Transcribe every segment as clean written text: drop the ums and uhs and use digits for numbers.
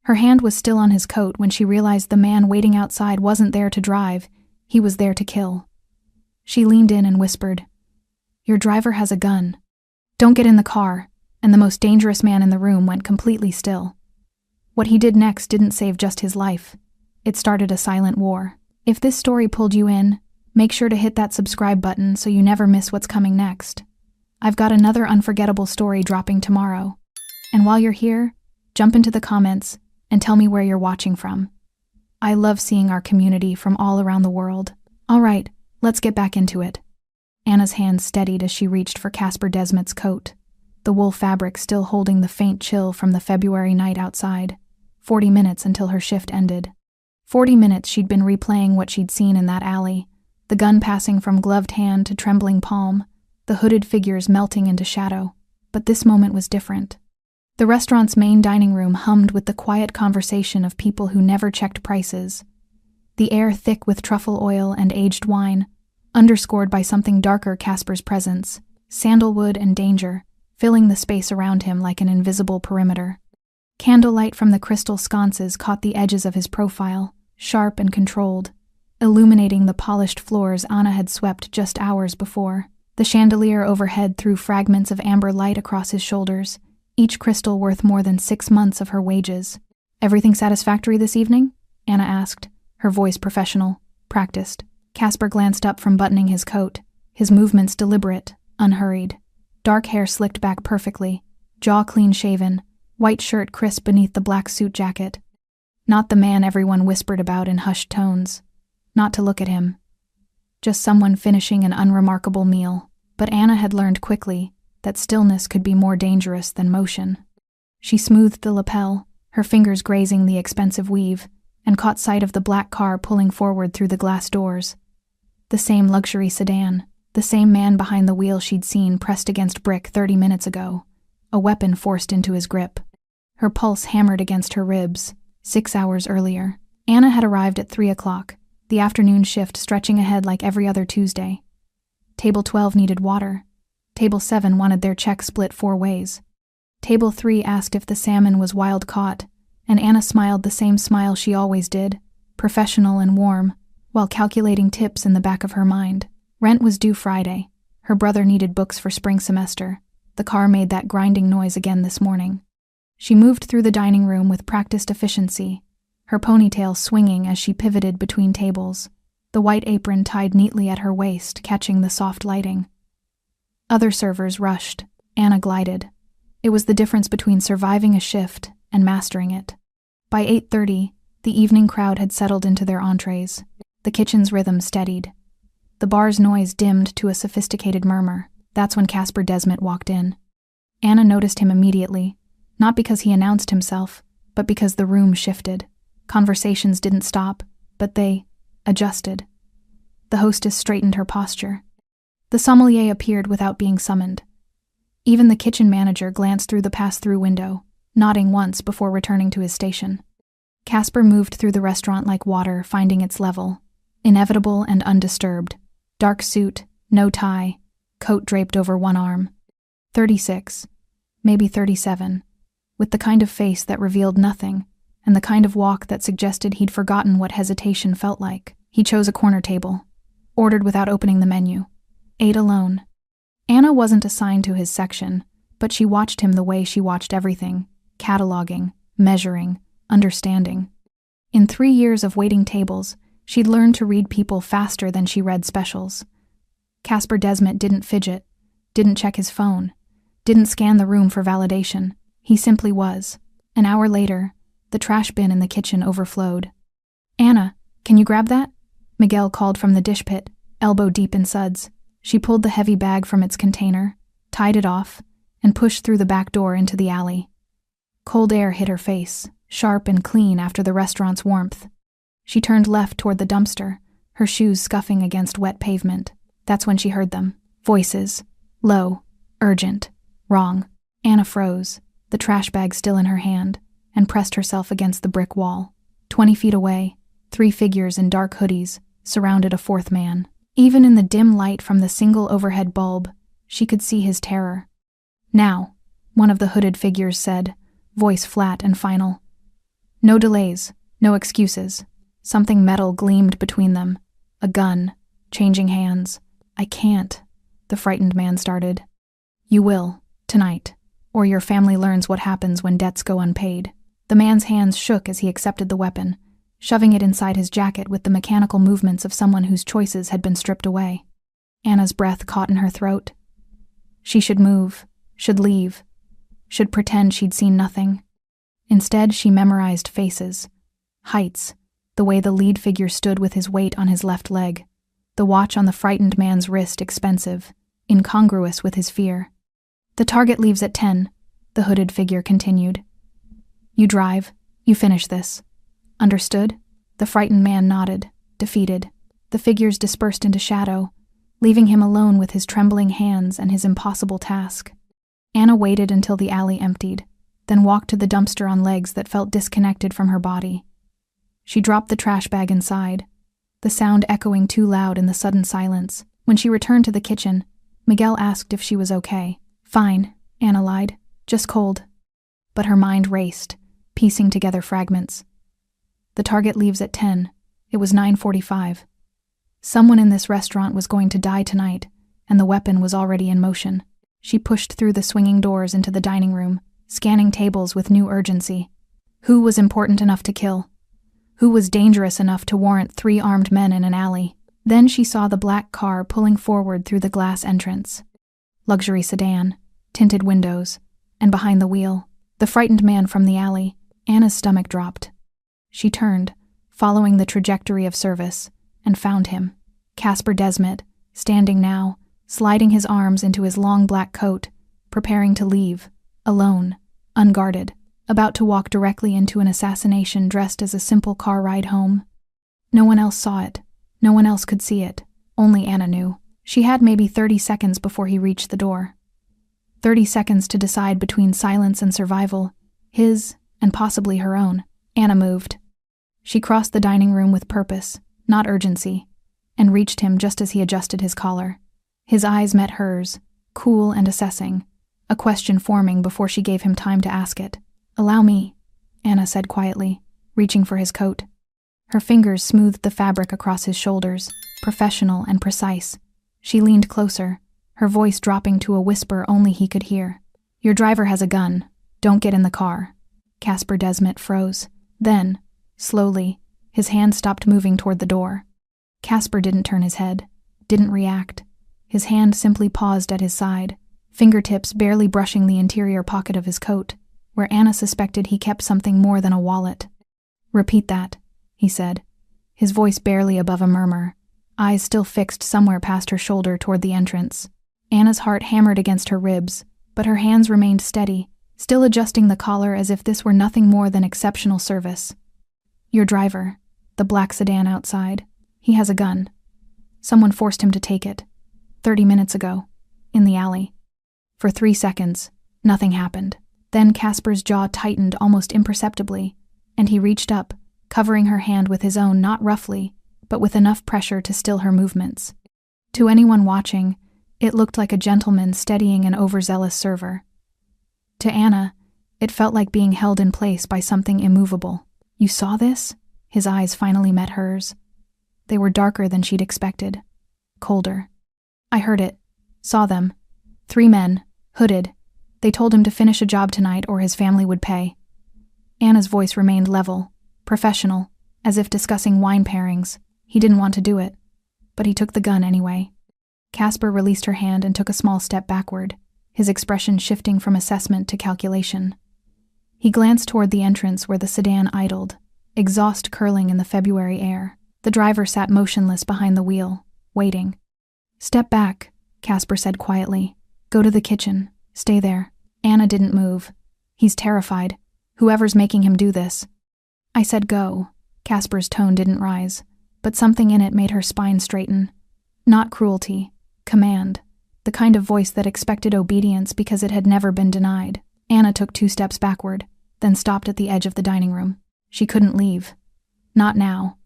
Her hand was still on his coat when she realized the man waiting outside wasn't there to drive, he was there to kill. She leaned in and whispered, "Your driver has a gun. Don't get in the car," and the most dangerous man in the room went completely still. What he did next didn't save just his life. It started a silent war. If this story pulled you in, make sure to hit that subscribe button so you never miss what's coming next. I've got another unforgettable story dropping tomorrow. And while you're here, jump into the comments and tell me where you're watching from. I love seeing our community from all around the world. All right, let's get back into it. Anna's hand steadied as she reached for Casper Desmet's coat, the wool fabric still holding the faint chill from the February night outside. 40 minutes until her shift ended. 40 minutes she'd been replaying what she'd seen in that alley, the gun passing from gloved hand to trembling palm, the hooded figures melting into shadow. But this moment was different. The restaurant's main dining room hummed with the quiet conversation of people who never checked prices. The air thick with truffle oil and aged wine, underscored by something darker, Casper's presence, sandalwood and danger, filling the space around him like an invisible perimeter. Candlelight from the crystal sconces caught the edges of his profile, sharp and controlled, illuminating the polished floors Anna had swept just hours before. The chandelier overhead threw fragments of amber light across his shoulders, each crystal worth more than 6 months of her wages. "Everything satisfactory this evening?" Anna asked, her voice professional, practiced. Casper glanced up from buttoning his coat, his movements deliberate, unhurried. Dark hair slicked back perfectly, jaw clean-shaven, white shirt crisp beneath the black suit jacket. Not the man everyone whispered about in hushed tones. Not to look at him. Just someone finishing an unremarkable meal. But Anna had learned quickly that stillness could be more dangerous than motion. She smoothed the lapel, her fingers grazing the expensive weave, and caught sight of the black car pulling forward through the glass doors. The same luxury sedan, the same man behind the wheel she'd seen pressed against brick 30 minutes ago, a weapon forced into his grip. Her pulse hammered against her ribs. 6 hours earlier, Anna had arrived at 3 o'clock, the afternoon shift stretching ahead like every other Tuesday. Table 12 needed water. Table 7 wanted their check split 4 ways. Table 3 asked if the salmon was wild caught, and Anna smiled the same smile she always did, professional and warm, while calculating tips in the back of her mind. Rent was due Friday. Her brother needed books for spring semester. The car made that grinding noise again this morning. She moved through the dining room with practiced efficiency, her ponytail swinging as she pivoted between tables, the white apron tied neatly at her waist, catching the soft lighting. Other servers rushed. Anna glided. It was the difference between surviving a shift and mastering it. By 8:30, the evening crowd had settled into their entrees. The kitchen's rhythm steadied. The bar's noise dimmed to a sophisticated murmur. That's when Casper Desmet walked in. Anna noticed him immediately, not because he announced himself, but because the room shifted. Conversations didn't stop, but they adjusted. The hostess straightened her posture. The sommelier appeared without being summoned. Even the kitchen manager glanced through the pass-through window, nodding once before returning to his station. Casper moved through the restaurant like water, finding its level, inevitable and undisturbed. Dark suit, no tie, coat draped over one arm. 36, maybe 37, with the kind of face that revealed nothing, and the kind of walk that suggested he'd forgotten what hesitation felt like. He chose a corner table, ordered without opening the menu, ate alone. Anna wasn't assigned to his section, but she watched him the way she watched everything, cataloging, measuring, understanding. In 3 years of waiting tables, she'd learned to read people faster than she read specials. Casper Desmet didn't fidget, didn't check his phone, didn't scan the room for validation. He simply was. An hour later, the trash bin in the kitchen overflowed. "Anna, can you grab that?" Miguel called from the dish pit, elbow deep in suds. She pulled the heavy bag from its container, tied it off, and pushed through the back door into the alley. Cold air hit her face, sharp and clean after the restaurant's warmth. She turned left toward the dumpster, her shoes scuffing against wet pavement. That's when she heard them. Voices. Low. Urgent. Wrong. Anna froze, the trash bag still in her hand, and pressed herself against the brick wall. 20 feet away, 3 figures in dark hoodies surrounded a 4th man. Even in the dim light from the single overhead bulb, she could see his terror. "Now," one of the hooded figures said, voice flat and final. No delays, no excuses. Something metal gleamed between them. A gun, changing hands. I can't, the frightened man started. You will, tonight, or your family learns what happens when debts go unpaid. The man's hands shook as he accepted the weapon, shoving it inside his jacket with the mechanical movements of someone whose choices had been stripped away. Anna's breath caught in her throat. She should move, should leave, should pretend she'd seen nothing. Instead, she memorized faces, heights, the way the lead figure stood with his weight on his left leg, the watch on the frightened man's wrist expensive, incongruous with his fear. The target leaves at 10, the hooded figure continued. You drive, you finish this. Understood? The frightened man nodded, defeated. The figures dispersed into shadow, leaving him alone with his trembling hands and his impossible task. Anna waited until the alley emptied, then walked to the dumpster on legs that felt disconnected from her body. She dropped the trash bag inside, the sound echoing too loud in the sudden silence. When she returned to the kitchen, Miguel asked if she was okay. Fine, Anna lied. Just cold. But her mind raced, piecing together fragments. The target leaves at 10. It was 9:45. Someone in this restaurant was going to die tonight, and the weapon was already in motion. She pushed through the swinging doors into the dining room, scanning tables with new urgency. Who was important enough to kill? Who was dangerous enough to warrant 3 armed men in an alley? Then she saw the black car pulling forward through the glass entrance. Luxury sedan, tinted windows, and behind the wheel, the frightened man from the alley. Anna's stomach dropped. She turned, following the trajectory of service, and found him, Casper Desmet, standing now, sliding his arms into his long black coat, preparing to leave, alone, unguarded, about to walk directly into an assassination dressed as a simple car ride home. No one else saw it. No one else could see it. Only Anna knew. She had maybe 30 seconds before he reached the door. 30 seconds to decide between silence and survival, his and possibly her own. Anna moved. She crossed the dining room with purpose, not urgency, and reached him just as he adjusted his collar. His eyes met hers, cool and assessing, a question forming before she gave him time to ask it. Allow me, Anna said quietly, reaching for his coat. Her fingers smoothed the fabric across his shoulders, professional and precise. She leaned closer, her voice dropping to a whisper only he could hear. Your driver has a gun. Don't get in the car. Casper Desmet froze. Then, slowly, his hand stopped moving toward the door. Casper didn't turn his head, didn't react. His hand simply paused at his side, fingertips barely brushing the interior pocket of his coat, where Anna suspected he kept something more than a wallet. Repeat that, he said, his voice barely above a murmur, eyes still fixed somewhere past her shoulder toward the entrance. Anna's heart hammered against her ribs, but her hands remained steady, still adjusting the collar as if this were nothing more than exceptional service. Your driver, the black sedan outside, he has a gun. Someone forced him to take it. 30 minutes ago, in the alley. For 3 seconds, nothing happened. Then Casper's jaw tightened almost imperceptibly, and he reached up, covering her hand with his own not roughly, but with enough pressure to still her movements. To anyone watching, it looked like a gentleman steadying an overzealous server. To Anna, it felt like being held in place by something immovable. You saw this? His eyes finally met hers. They were darker than she'd expected. Colder. I heard it. Saw them. 3 men, hooded. They told him to finish a job tonight or his family would pay. Anna's voice remained level, professional, as if discussing wine pairings. He didn't want to do it, but he took the gun anyway. Casper released her hand and took a small step backward, his expression shifting from assessment to calculation. He glanced toward the entrance where the sedan idled, exhaust curling in the February air. The driver sat motionless behind the wheel, waiting. Step back, Casper said quietly. Go to the kitchen. Stay there. Anna didn't move. He's terrified. Whoever's making him do this. I said go. Casper's tone didn't rise, but something in it made her spine straighten. Not cruelty. Command. The kind of voice that expected obedience because it had never been denied. Anna took 2 steps backward, then stopped at the edge of the dining room. She couldn't leave. Not now.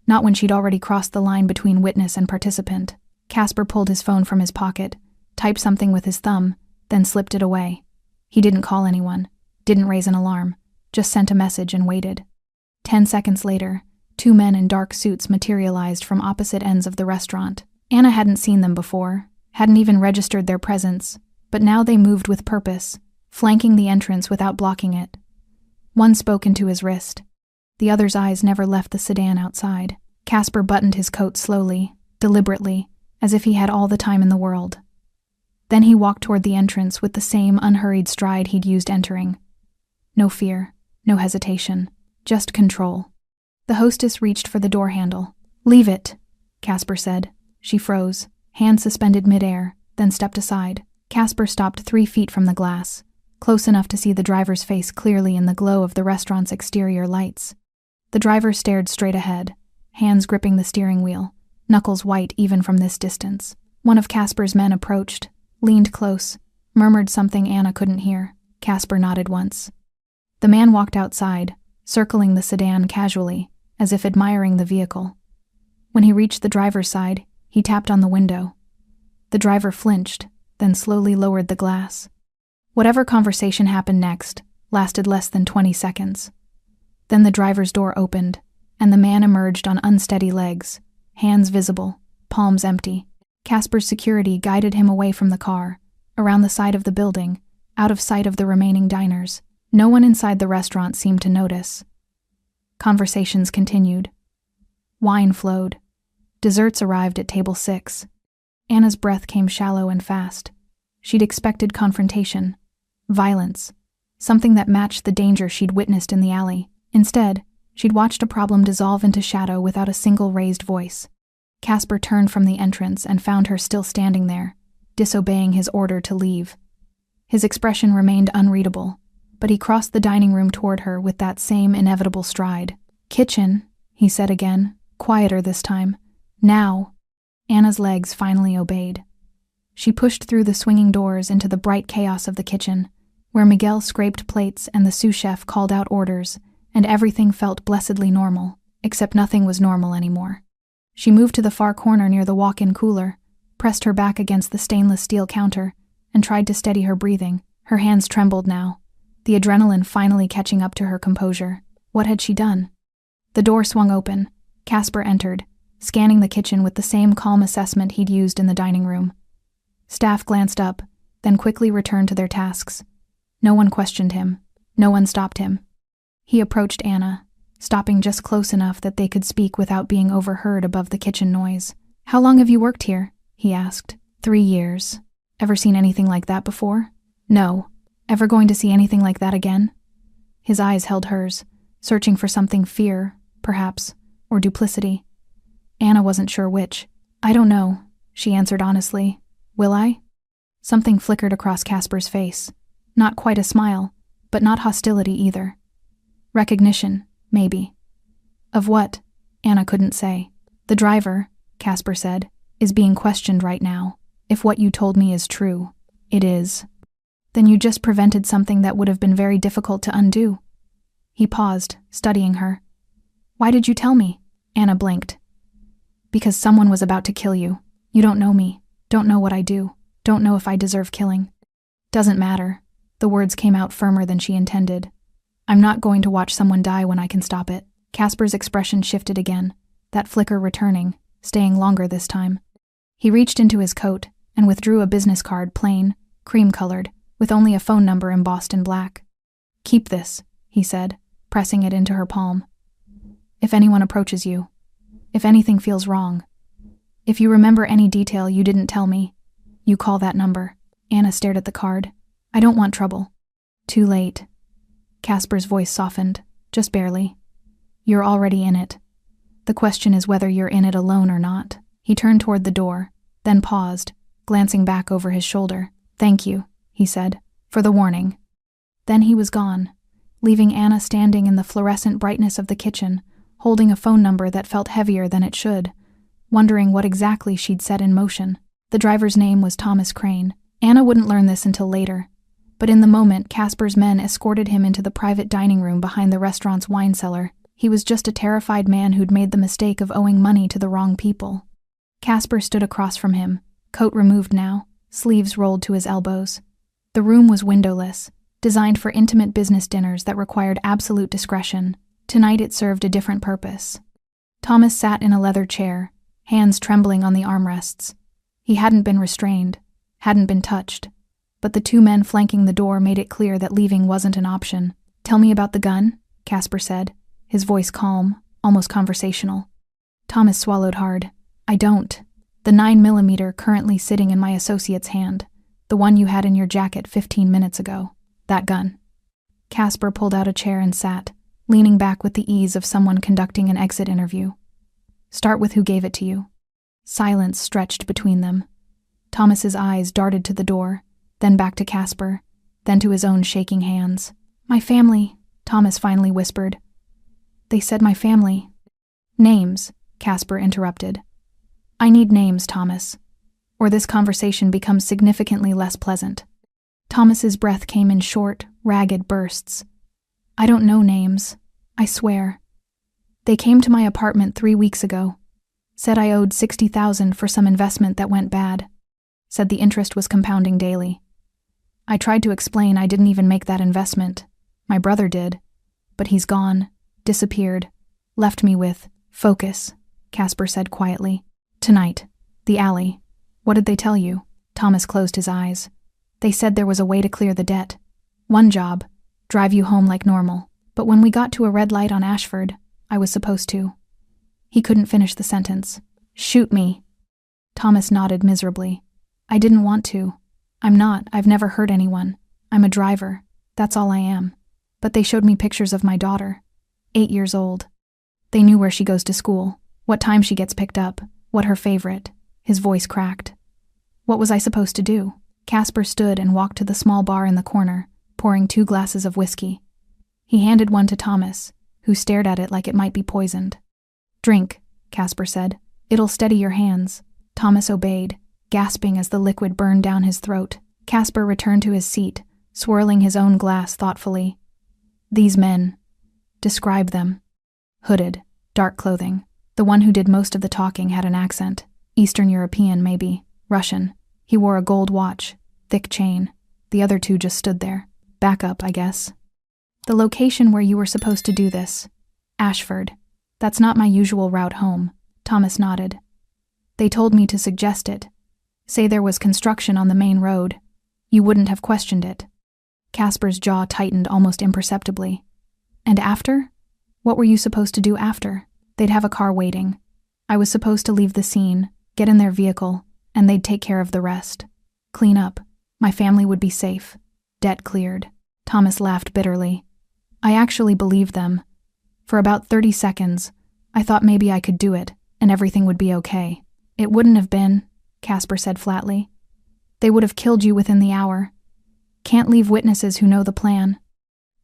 Not when she'd already crossed the line between witness and participant. Casper pulled his phone from his pocket, typed something with his thumb, then slipped it away. He didn't call anyone, didn't raise an alarm, just sent a message and waited. 10 seconds later, 2 men in dark suits materialized from opposite ends of the restaurant. Anna hadn't seen them before, hadn't even registered their presence, but now they moved with purpose, flanking the entrance without blocking it. One spoke into his wrist. The other's eyes never left the sedan outside. Casper buttoned his coat slowly, deliberately, as if he had all the time in the world. Then he walked toward the entrance with the same unhurried stride he'd used entering. No fear, no hesitation, just control. The hostess reached for the door handle. "Leave it," Casper said. She froze, hand suspended midair, then stepped aside. Casper stopped 3 feet from the glass, close enough to see the driver's face clearly in the glow of the restaurant's exterior lights. The driver stared straight ahead, hands gripping the steering wheel, knuckles white even from this distance. One of Casper's men approached, leaned close, murmured something Anna couldn't hear. Casper nodded once. The man walked outside, circling the sedan casually, as if admiring the vehicle. When he reached the driver's side, he tapped on the window. The driver flinched, then slowly lowered the glass. Whatever conversation happened next lasted less than 20 seconds. Then the driver's door opened, and the man emerged on unsteady legs, hands visible, palms empty. Casper's security guided him away from the car, around the side of the building, out of sight of the remaining diners. No one inside the restaurant seemed to notice. Conversations continued. Wine flowed. Desserts arrived at table 6. Anna's breath came shallow and fast. She'd expected confrontation, violence, something that matched the danger she'd witnessed in the alley. Instead, she'd watched a problem dissolve into shadow without a single raised voice. Casper turned from the entrance and found her still standing there, disobeying his order to leave. His expression remained unreadable, but he crossed the dining room toward her with that same inevitable stride. "Kitchen," he said again, quieter this time. "Now." Anna's legs finally obeyed. She pushed through the swinging doors into the bright chaos of the kitchen, where Miguel scraped plates and the sous chef called out orders, and everything felt blessedly normal, except nothing was normal anymore. She moved to the far corner near the walk-in cooler, pressed her back against the stainless steel counter, and tried to steady her breathing. Her hands trembled now, the adrenaline finally catching up to her composure. What had she done? The door swung open. Casper entered, scanning the kitchen with the same calm assessment he'd used in the dining room. Staff glanced up, then quickly returned to their tasks. No one questioned him. No one stopped him. He approached Anna, stopping just close enough that they could speak without being overheard above the kitchen noise. "How long have you worked here?" he asked. 3 years. "Ever seen anything like that before?" "No." "Ever going to see anything like that again?" His eyes held hers, searching for something: fear, perhaps, or duplicity. Anna wasn't sure which. "I don't know," she answered honestly. "Will I?" Something flickered across Casper's face. Not quite a smile, but not hostility either. Recognition, maybe. Of what? Anna couldn't say. "The driver," Casper said, "is being questioned right now. If what you told me is true." "It is." "Then you just prevented something that would have been very difficult to undo." He paused, studying her. "Why did you tell me?" Anna blinked. "Because someone was about to kill you. You don't know me, don't know what I do, don't know if I deserve killing." "Doesn't matter." The words came out firmer than she intended. "I'm not going to watch someone die when I can stop it." Casper's expression shifted again, that flicker returning, staying longer this time. He reached into his coat and withdrew a business card, plain, cream-colored, with only a phone number embossed in black. "Keep this," he said, pressing it into her palm. "If anyone approaches you, if anything feels wrong, if you remember any detail you didn't tell me, you call that number." Anna stared at the card. "I don't want trouble." "Too late." Casper's voice softened, just barely. "You're already in it. The question is whether you're in it alone or not." He turned toward the door, then paused, glancing back over his shoulder. "Thank you," he said, "for the warning." Then he was gone, leaving Anna standing in the fluorescent brightness of the kitchen, holding a phone number that felt heavier than it should, wondering what exactly she'd set in motion. The driver's name was Thomas Crane. Anna wouldn't learn this until later, but in the moment Casper's men escorted him into the private dining room behind the restaurant's wine cellar. He was just a terrified man who'd made the mistake of owing money to the wrong people. Casper stood across from him, coat removed now, sleeves rolled to his elbows. The room was windowless, designed for intimate business dinners that required absolute discretion, Tonight it served a different purpose. Thomas sat in a leather chair, hands trembling on the armrests. He hadn't been restrained, hadn't been touched, but the two men flanking the door made it clear that leaving wasn't an option. "Tell me about the gun," Casper said, his voice calm, almost conversational. Thomas swallowed hard. "I don't. The 9mm currently sitting in my associate's hand, the one you had in your jacket 15 minutes ago. That gun." Casper pulled out a chair and sat, leaning back with the ease of someone conducting an exit interview. "Start with who gave it to you." Silence stretched between them. Thomas's eyes darted to the door, then back to Casper, then to his own shaking hands. "My family," Thomas finally whispered. "They said my family." "Names," Casper interrupted. "I need names, Thomas, or this conversation becomes significantly less pleasant." Thomas's breath came in short, ragged bursts. "I don't know names. I swear. They came to my apartment 3 weeks ago. Said I owed $60,000 for some investment that went bad. Said the interest was compounding daily. I tried to explain I didn't even make that investment. My brother did. But he's gone, disappeared, left me with focus," Casper said quietly. "Tonight. The alley. What did they tell you?" Thomas closed his eyes. "They said there was a way to clear the debt. One job, drive you home like normal. But when we got to a red light on Ashford, I was supposed to." He couldn't finish the sentence. "Shoot me." Thomas nodded miserably. "I didn't want to. I've never hurt anyone. I'm a driver. That's all I am. But they showed me pictures of my daughter. 8 years old. They knew where she goes to school, what time she gets picked up, what her favorite." His voice cracked. "What was I supposed to do?" Casper stood and walked to the small bar in the corner, pouring 2 glasses of whiskey. He handed one to Thomas, who stared at it like it might be poisoned. "Drink," Casper said. "It'll steady your hands." Thomas obeyed, gasping as the liquid burned down his throat. Casper returned to his seat, swirling his own glass thoughtfully. "These men. Describe them." "Hooded, dark clothing. The one who did most of the talking had an accent. Eastern European, maybe. Russian. He wore a gold watch, thick chain. The other 2 just stood there. Backup, I guess." "The location where you were supposed to do this. Ashford. That's not my usual route home." Thomas nodded. "They told me to suggest it. Say there was construction on the main road. You wouldn't have questioned it." Casper's jaw tightened almost imperceptibly. "And after? What were you supposed to do after?" "They'd have a car waiting. I was supposed to leave the scene, get in their vehicle, and they'd take care of the rest. Clean up. My family would be safe. Debt cleared." Thomas laughed bitterly. "I actually believed them. For about 30 seconds, I thought maybe I could do it, and everything would be okay." "It wouldn't have been," Casper said flatly. "They would have killed you within the hour. Can't leave witnesses who know the plan."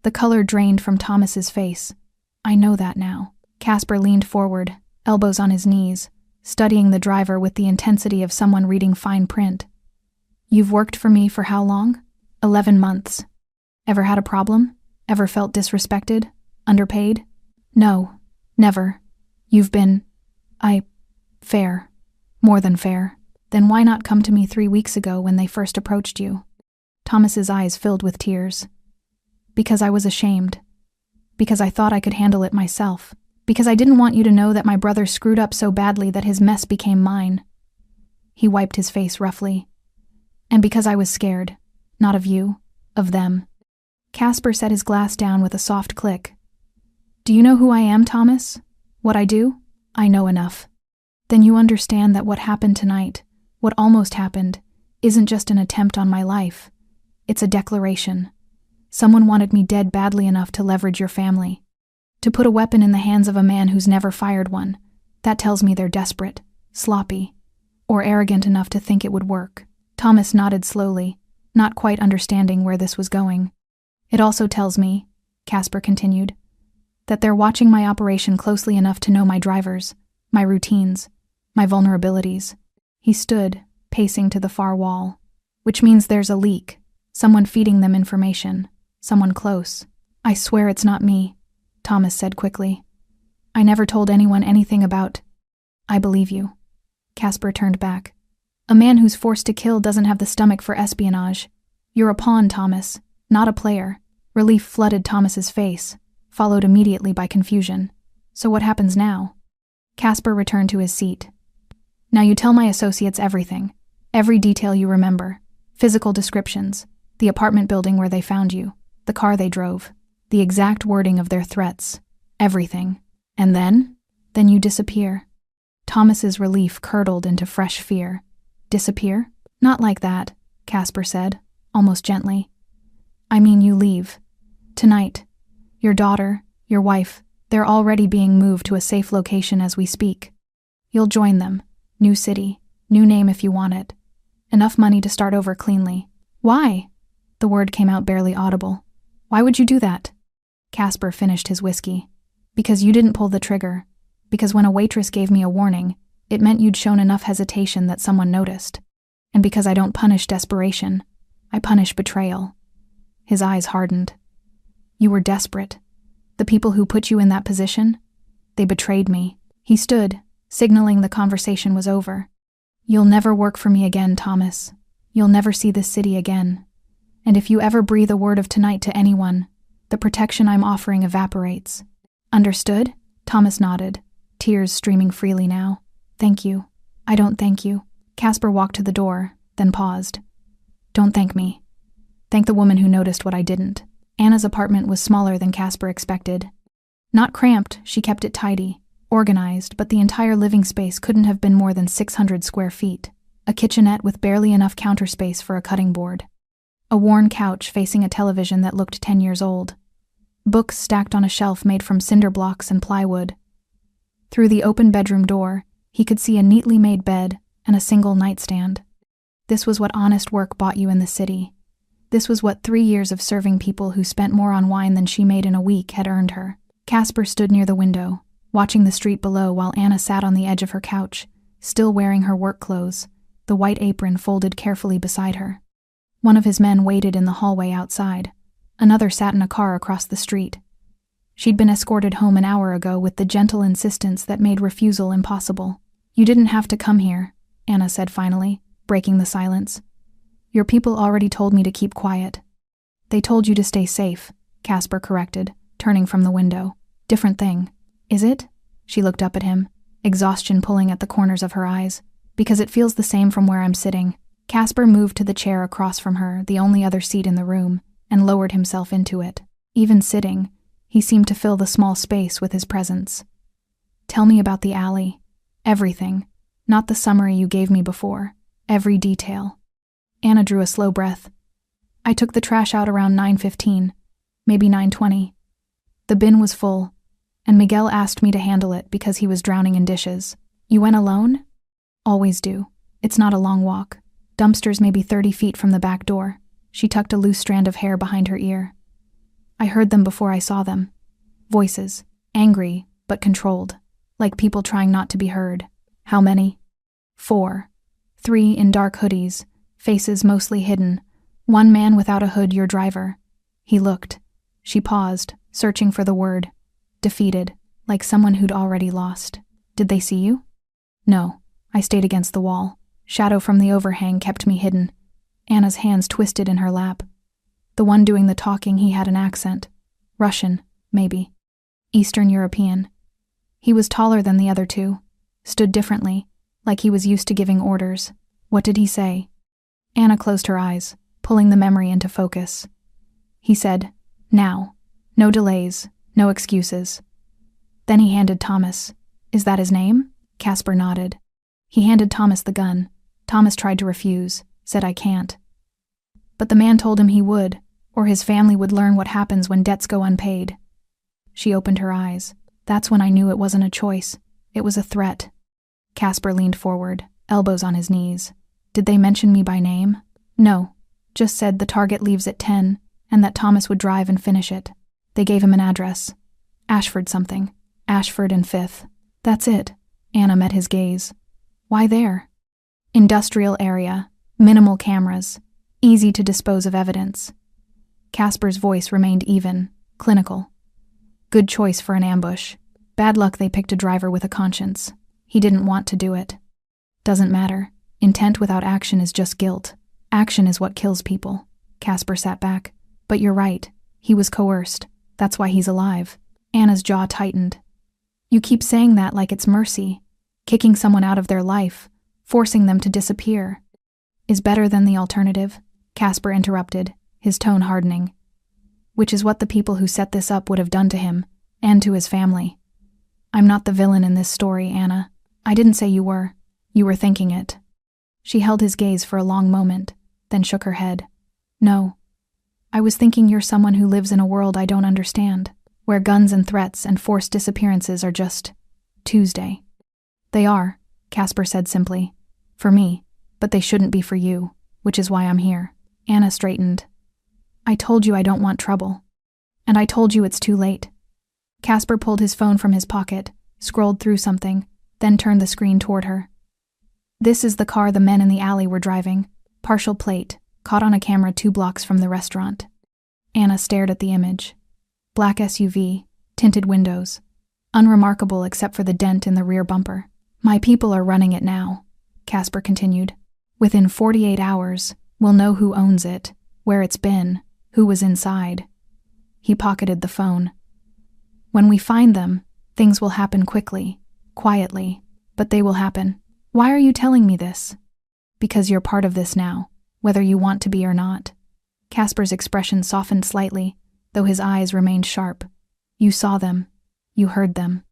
The color drained from Thomas's face. "I know that now." Casper leaned forward, elbows on his knees, studying the driver with the intensity of someone reading fine print. "You've worked for me for how long?" 11 months. "Ever had a problem? Ever felt disrespected? Underpaid?" "No, never. You've been, fair. More than fair. Then why not come to me 3 weeks ago when they first approached you?" Thomas's eyes filled with tears. "Because I was ashamed. Because I thought I could handle it myself. Because I didn't want you to know that my brother screwed up so badly that his mess became mine." He wiped his face roughly. "And because I was scared. Not of you, of them." Casper set his glass down with a soft click. "Do you know who I am, Thomas? What I do? I know enough. Then you understand that what happened tonight, what almost happened, isn't just an attempt on my life. It's a declaration. Someone wanted me dead badly enough to leverage your family. To put a weapon in the hands of a man who's never fired one. That tells me they're desperate, sloppy, or arrogant enough to think it would work." Thomas nodded slowly, not quite understanding where this was going. "It also tells me," Casper continued, "that they're watching my operation closely enough to know my drivers, my routines, my vulnerabilities." He stood, pacing to the far wall. "Which means there's a leak, someone feeding them information, someone close." "I swear it's not me," Thomas said quickly. "I never told anyone anything about—" "I believe you." Casper turned back. "A man who's forced to kill doesn't have the stomach for espionage. You're a pawn, Thomas, not a player." Relief flooded Thomas's face. followed immediately by confusion. So what happens now? Casper returned to his seat. Now you tell my associates everything. Every detail you remember. Physical descriptions. The apartment building where they found you. The car they drove. The exact wording of their threats. Everything. And then? Then you disappear. Thomas's relief curdled into fresh fear. Disappear? Not like that, Casper said, almost gently. I mean you leave. Tonight. Your daughter, your wife, they're already being moved to a safe location as we speak. You'll join them. New city, new name if you want it. Enough money to start over cleanly. Why? The word came out barely audible. Why would you do that? Casper finished his whiskey. Because you didn't pull the trigger. Because when a waitress gave me a warning, it meant you'd shown enough hesitation that someone noticed. And because I don't punish desperation, I punish betrayal. His eyes hardened. You were desperate. The people who put you in that position, they betrayed me. He stood, signaling the conversation was over. You'll never work for me again, Thomas. You'll never see this city again. And if you ever breathe a word of tonight to anyone, the protection I'm offering evaporates. Understood? Thomas nodded, tears streaming freely now. Thank you. I don't thank you. Casper walked to the door, then paused. Don't thank me. Thank the woman who noticed what I didn't. Anna's apartment was smaller than Casper expected. Not cramped, she kept it tidy, organized, but the entire living space couldn't have been more than 600 square feet. A kitchenette with barely enough counter space for a cutting board. A worn couch facing a television that looked 10 years old. Books stacked on a shelf made from cinder blocks and plywood. Through the open bedroom door, he could see a neatly made bed and a single nightstand. This was what honest work bought you in the city. This was what 3 years of serving people who spent more on wine than she made in a week had earned her. Casper stood near the window, watching the street below while Anna sat on the edge of her couch, still wearing her work clothes, the white apron folded carefully beside her. One of his men waited in the hallway outside. Another sat in a car across the street. She'd been escorted home an hour ago with the gentle insistence that made refusal impossible. You didn't have to come here, Anna said finally, breaking the silence. Your people already told me to keep quiet. They told you to stay safe, Casper corrected, turning from the window. Different thing. Is it? She looked up at him, exhaustion pulling at the corners of her eyes. Because it feels the same from where I'm sitting. Casper moved to the chair across from her, the only other seat in the room, and lowered himself into it. Even sitting, he seemed to fill the small space with his presence. Tell me about the alley. Everything. Not the summary you gave me before. Every detail. Anna drew a slow breath. I took the trash out around 9:15, maybe 9:20. The bin was full, and Miguel asked me to handle it because he was drowning in dishes. You went alone? Always do. It's not a long walk. Dumpsters maybe 30 feet from the back door. She tucked a loose strand of hair behind her ear. I heard them before I saw them. Voices. Angry, but controlled. Like people trying not to be heard. How many? 4. 3 in dark hoodies, faces mostly hidden. One man without a hood, your driver. He looked. She paused, searching for the word. Defeated, like someone who'd already lost. Did they see you? No. I stayed against the wall. Shadow from the overhang kept me hidden. Anna's hands twisted in her lap. The one doing the talking, he had an accent. Russian, maybe. Eastern European. He was taller than the other two. Stood differently, like he was used to giving orders. What did he say? Anna closed her eyes, pulling the memory into focus. He said, now. No delays, no excuses. Then he handed Thomas. Is that his name? Casper nodded. He handed Thomas the gun. Thomas tried to refuse, said I can't. But the man told him he would, or his family would learn what happens when debts go unpaid. She opened her eyes. That's when I knew it wasn't a choice. It was a threat. Casper leaned forward, elbows on his knees. Did they mention me by name? No. Just said the target leaves at 10, and that Thomas would drive and finish it. They gave him an address. Ashford something. Ashford and 5th. That's it. Anna met his gaze. Why there? Industrial area. Minimal cameras. Easy to dispose of evidence. Casper's voice remained even, clinical. Good choice for an ambush. Bad luck they picked a driver with a conscience. He didn't want to do it. Doesn't matter. Intent without action is just guilt. Action is what kills people. Casper sat back. But you're right. He was coerced. That's why he's alive. Anna's jaw tightened. You keep saying that like it's mercy. Kicking someone out of their life, forcing them to disappear, is better than the alternative, Casper interrupted, his tone hardening. Which is what the people who set this up would have done to him, and to his family. I'm not the villain in this story, Anna. I didn't say you were. You were thinking it. She held his gaze for a long moment, then shook her head. No. I was thinking you're someone who lives in a world I don't understand, where guns and threats and forced disappearances are just Tuesday. They are, Casper said simply. For me, but they shouldn't be for you, which is why I'm here. Anna straightened. I told you I don't want trouble. And I told you it's too late. Casper pulled his phone from his pocket, scrolled through something, then turned the screen toward her. This is the car the men in the alley were driving, partial plate, caught on a camera 2 blocks from the restaurant. Anna stared at the image. Black SUV, tinted windows. Unremarkable except for the dent in the rear bumper. My people are running it now, Casper continued. Within 48 hours, we'll know who owns it, where it's been, who was inside. He pocketed the phone. When we find them, things will happen quickly, quietly, but they will happen. Why are you telling me this? Because you're part of this now, whether you want to be or not. Casper's expression softened slightly, though his eyes remained sharp. You saw them. You heard them.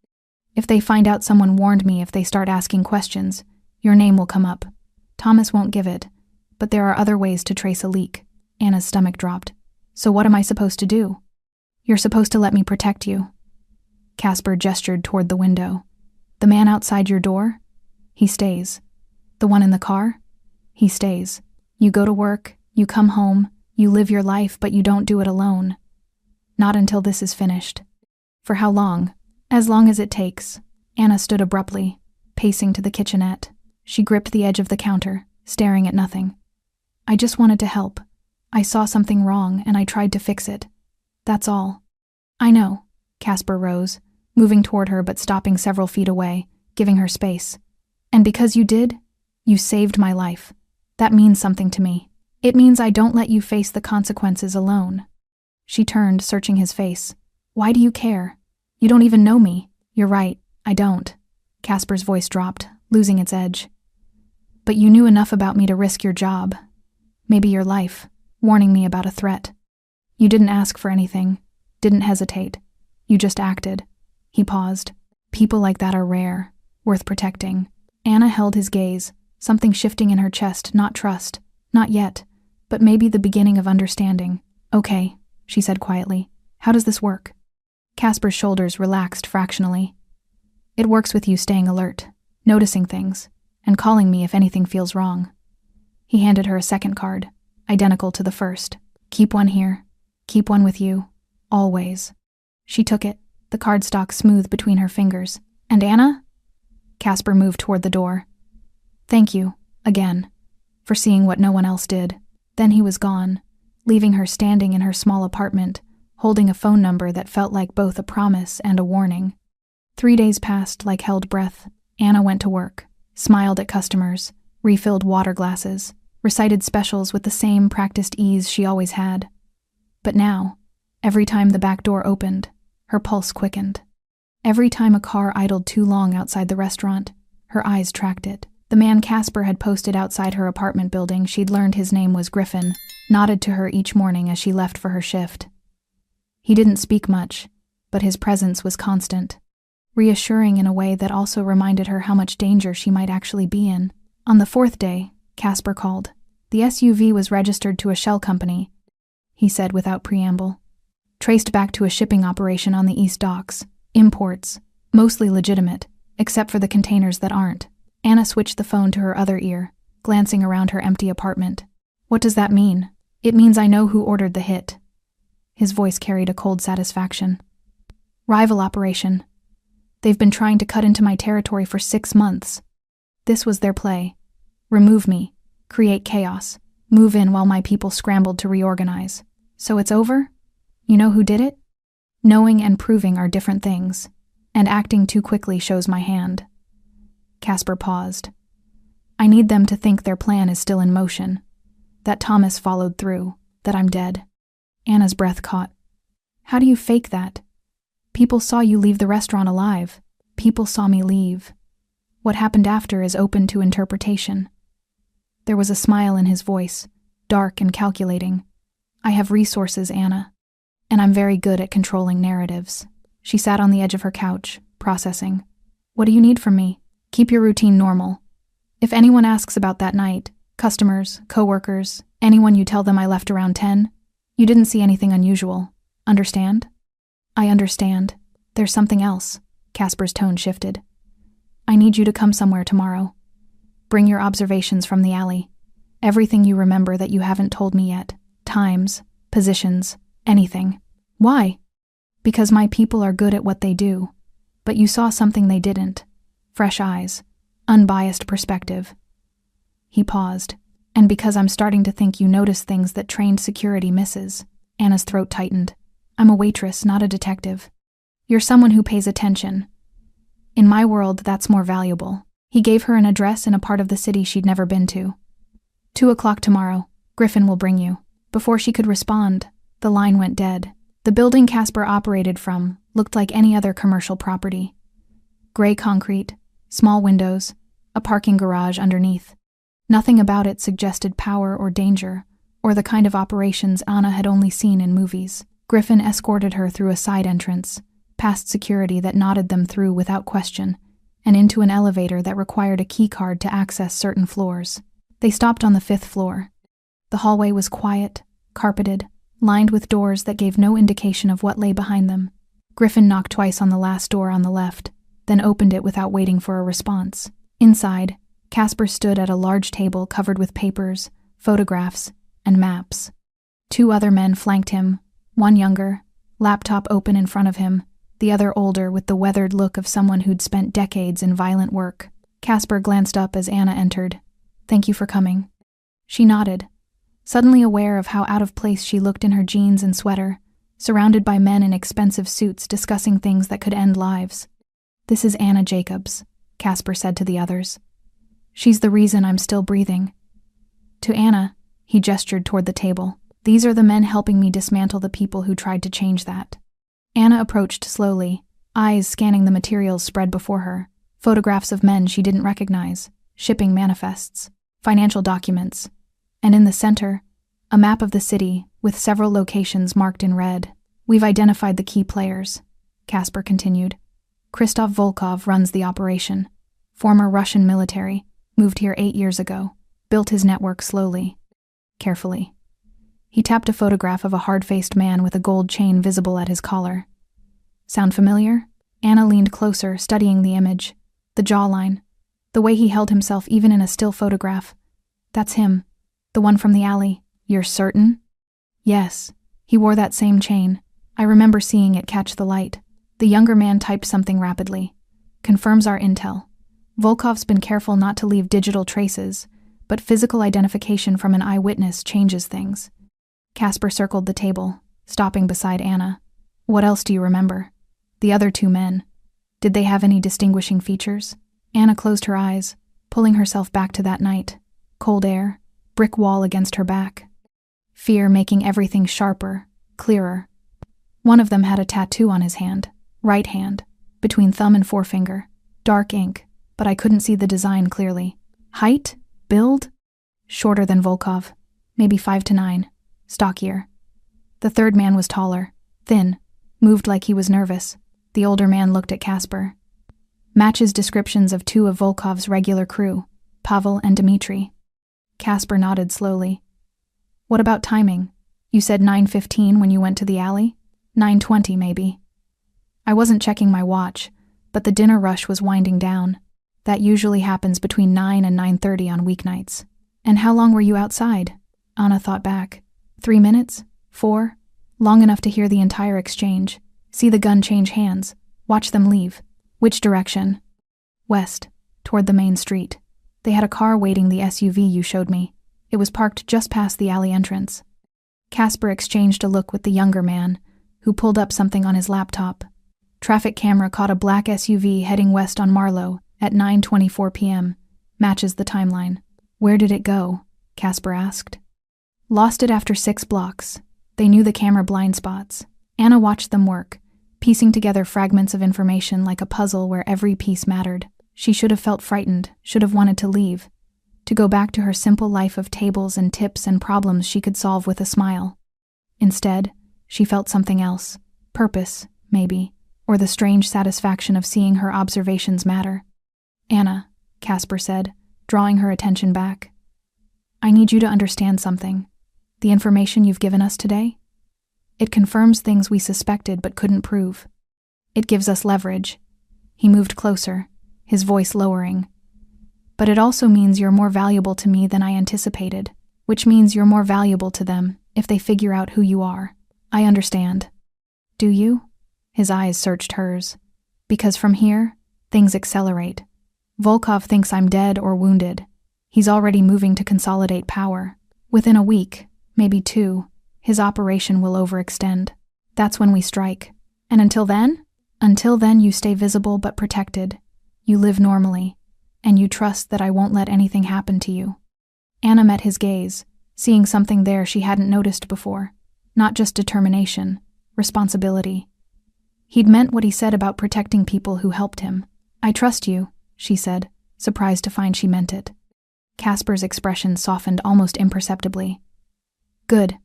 If they find out someone warned me, if they start asking questions, your name will come up. Thomas won't give it, but there are other ways to trace a leak. Anna's stomach dropped. So what am I supposed to do? You're supposed to let me protect you. Casper gestured toward the window. The man outside your door? He stays. The one in the car? He stays. You go to work, you come home, you live your life, but you don't do it alone. Not until this is finished. For how long? As long as it takes. Anna stood abruptly, pacing to the kitchenette. She gripped the edge of the counter, staring at nothing. I just wanted to help. I saw something wrong, and I tried to fix it. That's all. I know. Casper rose, moving toward her but stopping several feet away, giving her space. And because you did, you saved my life. That means something to me. It means I don't let you face the consequences alone. She turned, searching his face. Why do you care? You don't even know me. You're right, I don't. Casper's voice dropped, losing its edge. But you knew enough about me to risk your job. Maybe your life, warning me about a threat. You didn't ask for anything, didn't hesitate. You just acted. He paused. People like that are rare, worth protecting. Anna held his gaze, something shifting in her chest, not trust, not yet, but maybe the beginning of understanding. Okay, she said quietly. How does this work? Casper's shoulders relaxed fractionally. It works with you staying alert, noticing things, and calling me if anything feels wrong. He handed her a second card, identical to the first. Keep one here. Keep one with you. Always. She took it, the cardstock smooth between her fingers. And Anna? Casper moved toward the door. Thank you, again, for seeing what no one else did. Then he was gone, leaving her standing in her small apartment, holding a phone number that felt like both a promise and a warning. 3 days passed like held breath. Anna went to work, smiled at customers, refilled water glasses, recited specials with the same practiced ease she always had. But now, every time the back door opened, her pulse quickened. Every time a car idled too long outside the restaurant, her eyes tracked it. The man Casper had posted outside her apartment building, she'd learned his name was Griffin, nodded to her each morning as she left for her shift. He didn't speak much, but his presence was constant, reassuring in a way that also reminded her how much danger she might actually be in. On the 4th day, Casper called. The SUV was registered to a shell company, he said without preamble. Traced back to a shipping operation on the East Docks. Imports, mostly legitimate, except for the containers that aren't. Anna switched the phone to her other ear, glancing around her empty apartment. What does that mean? It means I know who ordered the hit. His voice carried a cold satisfaction. Rival operation. They've been trying to cut into my territory for 6 months. This was their play. Remove me, create chaos, move in while my people scrambled to reorganize. So it's over? You know who did it? Knowing and proving are different things, and acting too quickly shows my hand. Casper paused. I need them to think their plan is still in motion, that Thomas followed through, that I'm dead. Anna's breath caught. How do you fake that? People saw you leave the restaurant alive. People saw me leave. What happened after is open to interpretation." There was a smile in his voice, dark and calculating. "I have resources, Anna. And I'm very good at controlling narratives." She sat on the edge of her couch, processing. "What do you need from me? Keep your routine normal. If anyone asks about that night, customers, coworkers, anyone, you tell them I left around 10. You didn't see anything unusual. Understand?" "I understand. There's something else." Casper's tone shifted. "I need you to come somewhere tomorrow. Bring your observations from the alley. Everything you remember that you haven't told me yet. Times, positions, anything." "Why?" "Because my people are good at what they do. But you saw something they didn't. Fresh eyes. Unbiased perspective." He paused. "And because I'm starting to think you notice things that trained security misses." Anna's throat tightened. "I'm a waitress, not a detective. You're someone who pays attention. In my world, that's more valuable." He gave her an address in a part of the city she'd never been to. 2:00 tomorrow. Griffin will bring you." Before she could respond, the line went dead. The building Casper operated from looked like any other commercial property. Gray concrete, small windows, a parking garage underneath. Nothing about it suggested power or danger, or the kind of operations Anna had only seen in movies. Griffin escorted her through a side entrance, past security that nodded them through without question, and into an elevator that required a key card to access certain floors. They stopped on the 5th floor. The hallway was quiet, carpeted, lined with doors that gave no indication of what lay behind them. Griffin knocked twice on the last door on the left, then opened it without waiting for a response. Inside, Casper stood at a large table covered with papers, photographs, and maps. 2 other men flanked him, one younger, laptop open in front of him, the other older with the weathered look of someone who'd spent decades in violent work. Casper glanced up as Anna entered. "Thank you for coming." She nodded, suddenly aware of how out of place she looked in her jeans and sweater, surrounded by men in expensive suits discussing things that could end lives. "This is Anna Jacobs," Casper said to the others. "She's the reason I'm still breathing." To Anna, he gestured toward the table. "These are the men helping me dismantle the people who tried to change that." Anna approached slowly, eyes scanning the materials spread before her. Photographs of men she didn't recognize, shipping manifests, financial documents, and in the center, a map of the city with several locations marked in red. "We've identified the key players," Casper continued. "Christoph Volkov runs the operation. Former Russian military, moved here 8 years ago, built his network slowly, carefully." He tapped a photograph of a hard-faced man with a gold chain visible at his collar. "Sound familiar?" Anna leaned closer, studying the image. The jawline, the way he held himself even in a still photograph. "That's him, the one from the alley." "You're certain?" "Yes, he wore that same chain. I remember seeing it catch the light." The younger man typed something rapidly. "Confirms our intel. Volkov's been careful not to leave digital traces, but physical identification from an eyewitness changes things." Casper circled the table, stopping beside Anna. "What else do you remember? The other 2 men. Did they have any distinguishing features?" Anna closed her eyes, pulling herself back to that night. Cold air, brick wall against her back. Fear making everything sharper, clearer. One of them had a tattoo on his hand, right hand, between thumb and forefinger. Dark ink, but I couldn't see the design clearly. Height? Build? Shorter than Volkov, maybe 5 to 9. Stockier. The third man was taller, thin, moved like he was nervous. The older man looked at Casper. "Matches descriptions of 2 of Volkov's regular crew, Pavel and Dmitri." Casper nodded slowly. "What about timing? You said 9:15 when you went to the alley? 9:20 maybe." "I wasn't checking my watch, but the dinner rush was winding down. That usually happens between 9 and 9:30 on weeknights." "And how long were you outside?" Anna thought back. 3 minutes? 4? Long enough to hear the entire exchange, see the gun change hands, watch them leave. "Which direction?" "West, toward the main street. They had a car waiting, the SUV you showed me. It was parked just past the alley entrance." Casper exchanged a look with the younger man, who pulled up something on his laptop. Traffic camera caught a black SUV heading west on Marlow at 9:24 p.m. Matches the timeline. "Where did it go?" Casper asked. "Lost it after 6 blocks. They knew the camera blind spots." Anna watched them work, piecing together fragments of information like a puzzle where every piece mattered. She should have felt frightened, should have wanted to leave, to go back to her simple life of tables and tips and problems she could solve with a smile. Instead, she felt something else. Purpose, maybe, or the strange satisfaction of seeing her observations matter. "Anna," Casper said, drawing her attention back. "I need you to understand something. The information you've given us today? It confirms things we suspected but couldn't prove. It gives us leverage." He moved closer, his voice lowering. "But it also means you're more valuable to me than I anticipated, which means you're more valuable to them if they figure out who you are. I understand." "Do you?" His eyes searched hers. "Because from here, things accelerate. Volkov thinks I'm dead or wounded. He's already moving to consolidate power. Within a week, maybe 2, his operation will overextend. That's when we strike. And until then? Until then, you stay visible but protected. You live normally, and you trust that I won't let anything happen to you." Anna met his gaze, seeing something there she hadn't noticed before. Not just determination, responsibility. He'd meant what he said about protecting people who helped him. "I trust you," she said, surprised to find she meant it. Casper's expression softened almost imperceptibly. "Good,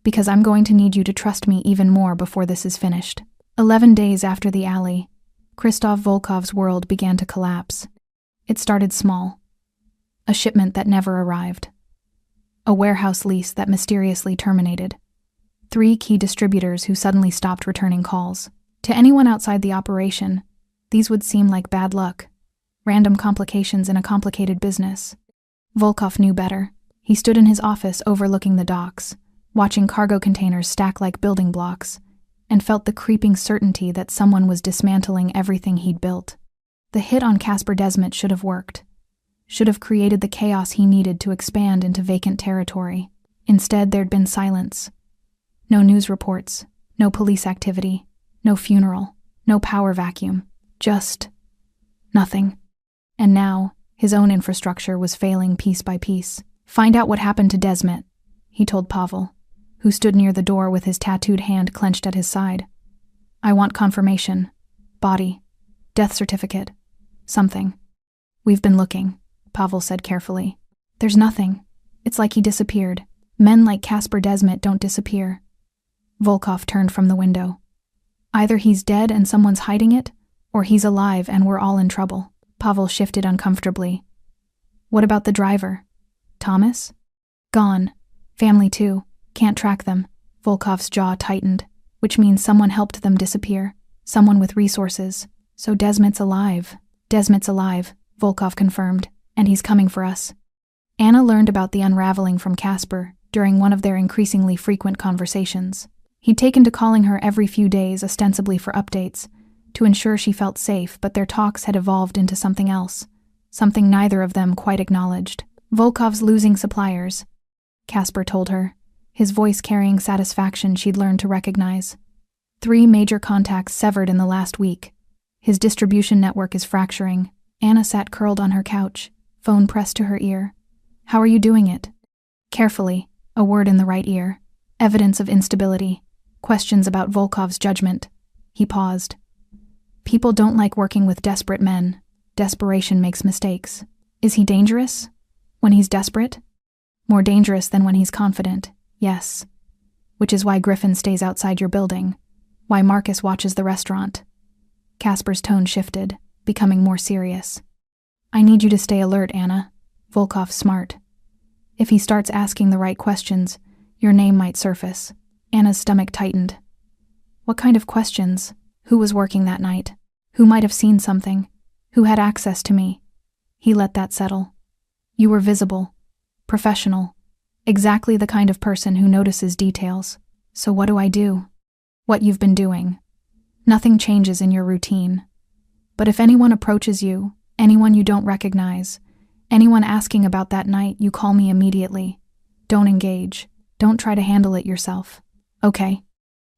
because I'm going to need you to trust me even more before this is finished." 11 days after the alley, Christoph Volkov's world began to collapse. It started small. A shipment that never arrived. A warehouse lease that mysteriously terminated. 3 key distributors who suddenly stopped returning calls. To anyone outside the operation, these would seem like bad luck. Random complications in a complicated business. Volkov knew better. He stood in his office overlooking the docks, watching cargo containers stack like building blocks, and felt the creeping certainty that someone was dismantling everything he'd built. The hit on Casper Desmet should have worked. Should have created the chaos he needed to expand into vacant territory. Instead, there'd been silence. No news reports, no police activity, no funeral, no power vacuum. Just nothing. And now, his own infrastructure was failing piece by piece. "Find out what happened to Desmet," he told Pavel, who stood near the door with his tattooed hand clenched at his side. "I want confirmation. Body. Death certificate. Something." "We've been looking," Pavel said carefully. "There's nothing. It's like he disappeared. Men like Casper Desmet don't disappear." Volkov turned from the window. "Either he's dead and someone's hiding it, or he's alive and we're all in trouble." Pavel shifted uncomfortably. "What about the driver? Thomas?" "Gone. Family too. Can't track them." Volkov's jaw tightened, which means someone helped them disappear. Someone with resources. "So Desmet's alive." "Desmet's alive," Volkov confirmed, "and he's coming for us." Anna learned about the unraveling from Casper during one of their increasingly frequent conversations. He'd taken to calling her every few days, ostensibly for updates, to ensure she felt safe, but their talks had evolved into something else, something neither of them quite acknowledged. "Volkov's losing suppliers," Casper told her, his voice carrying satisfaction she'd learned to recognize. 3 major contacts severed in the last week. His distribution network is fracturing. Anna sat curled on her couch, phone pressed to her ear. "How are you doing it?" Carefully, a word in the right ear. Evidence of instability. Questions about Volkov's judgment. He paused. "People don't like working with desperate men. Desperation makes mistakes. Is he dangerous? When he's desperate? More dangerous than when he's confident, yes. Which is why Griffin stays outside your building. Why Marcus watches the restaurant." Casper's tone shifted, becoming more serious. "I need you to stay alert, Anna. Volkov's smart. If he starts asking the right questions, your name might surface." Anna's stomach tightened. "What kind of questions? Who was working that night? Who might have seen something? Who had access to me?" He let that settle. "You were visible. Professional. Exactly the kind of person who notices details. So what do I do?" "What you've been doing. Nothing changes in your routine. But if anyone approaches you, anyone you don't recognize, anyone asking about that night, you call me immediately. Don't engage. Don't try to handle it yourself. Okay?"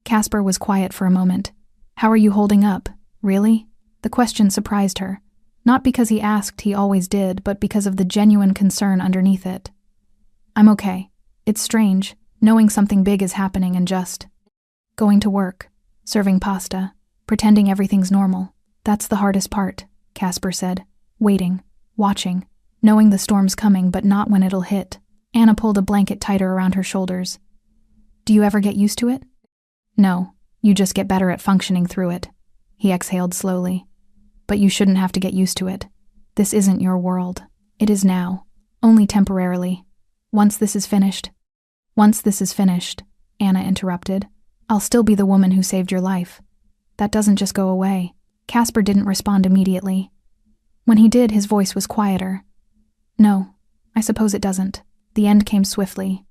Casper was quiet for a moment. "How are you holding up? Really?" The question surprised her. Not because he asked, he always did, but because of the genuine concern underneath it. "I'm okay. It's strange, knowing something big is happening and just going to work, serving pasta, Pretending everything's normal. That's the hardest part, Casper said. Waiting, watching, knowing the storm's coming but not when it'll hit. Anna pulled a blanket tighter around her shoulders. Do you ever get used to it? No, you just get better at functioning through it. He exhaled slowly. But you shouldn't have to get used to it. This isn't your world. It is now. Only temporarily. Once this is finished, Anna interrupted, I'll still be the woman who saved your life. That doesn't just go away. Casper didn't respond immediately. When he did, his voice was quieter. No, I suppose it doesn't. The end came swiftly.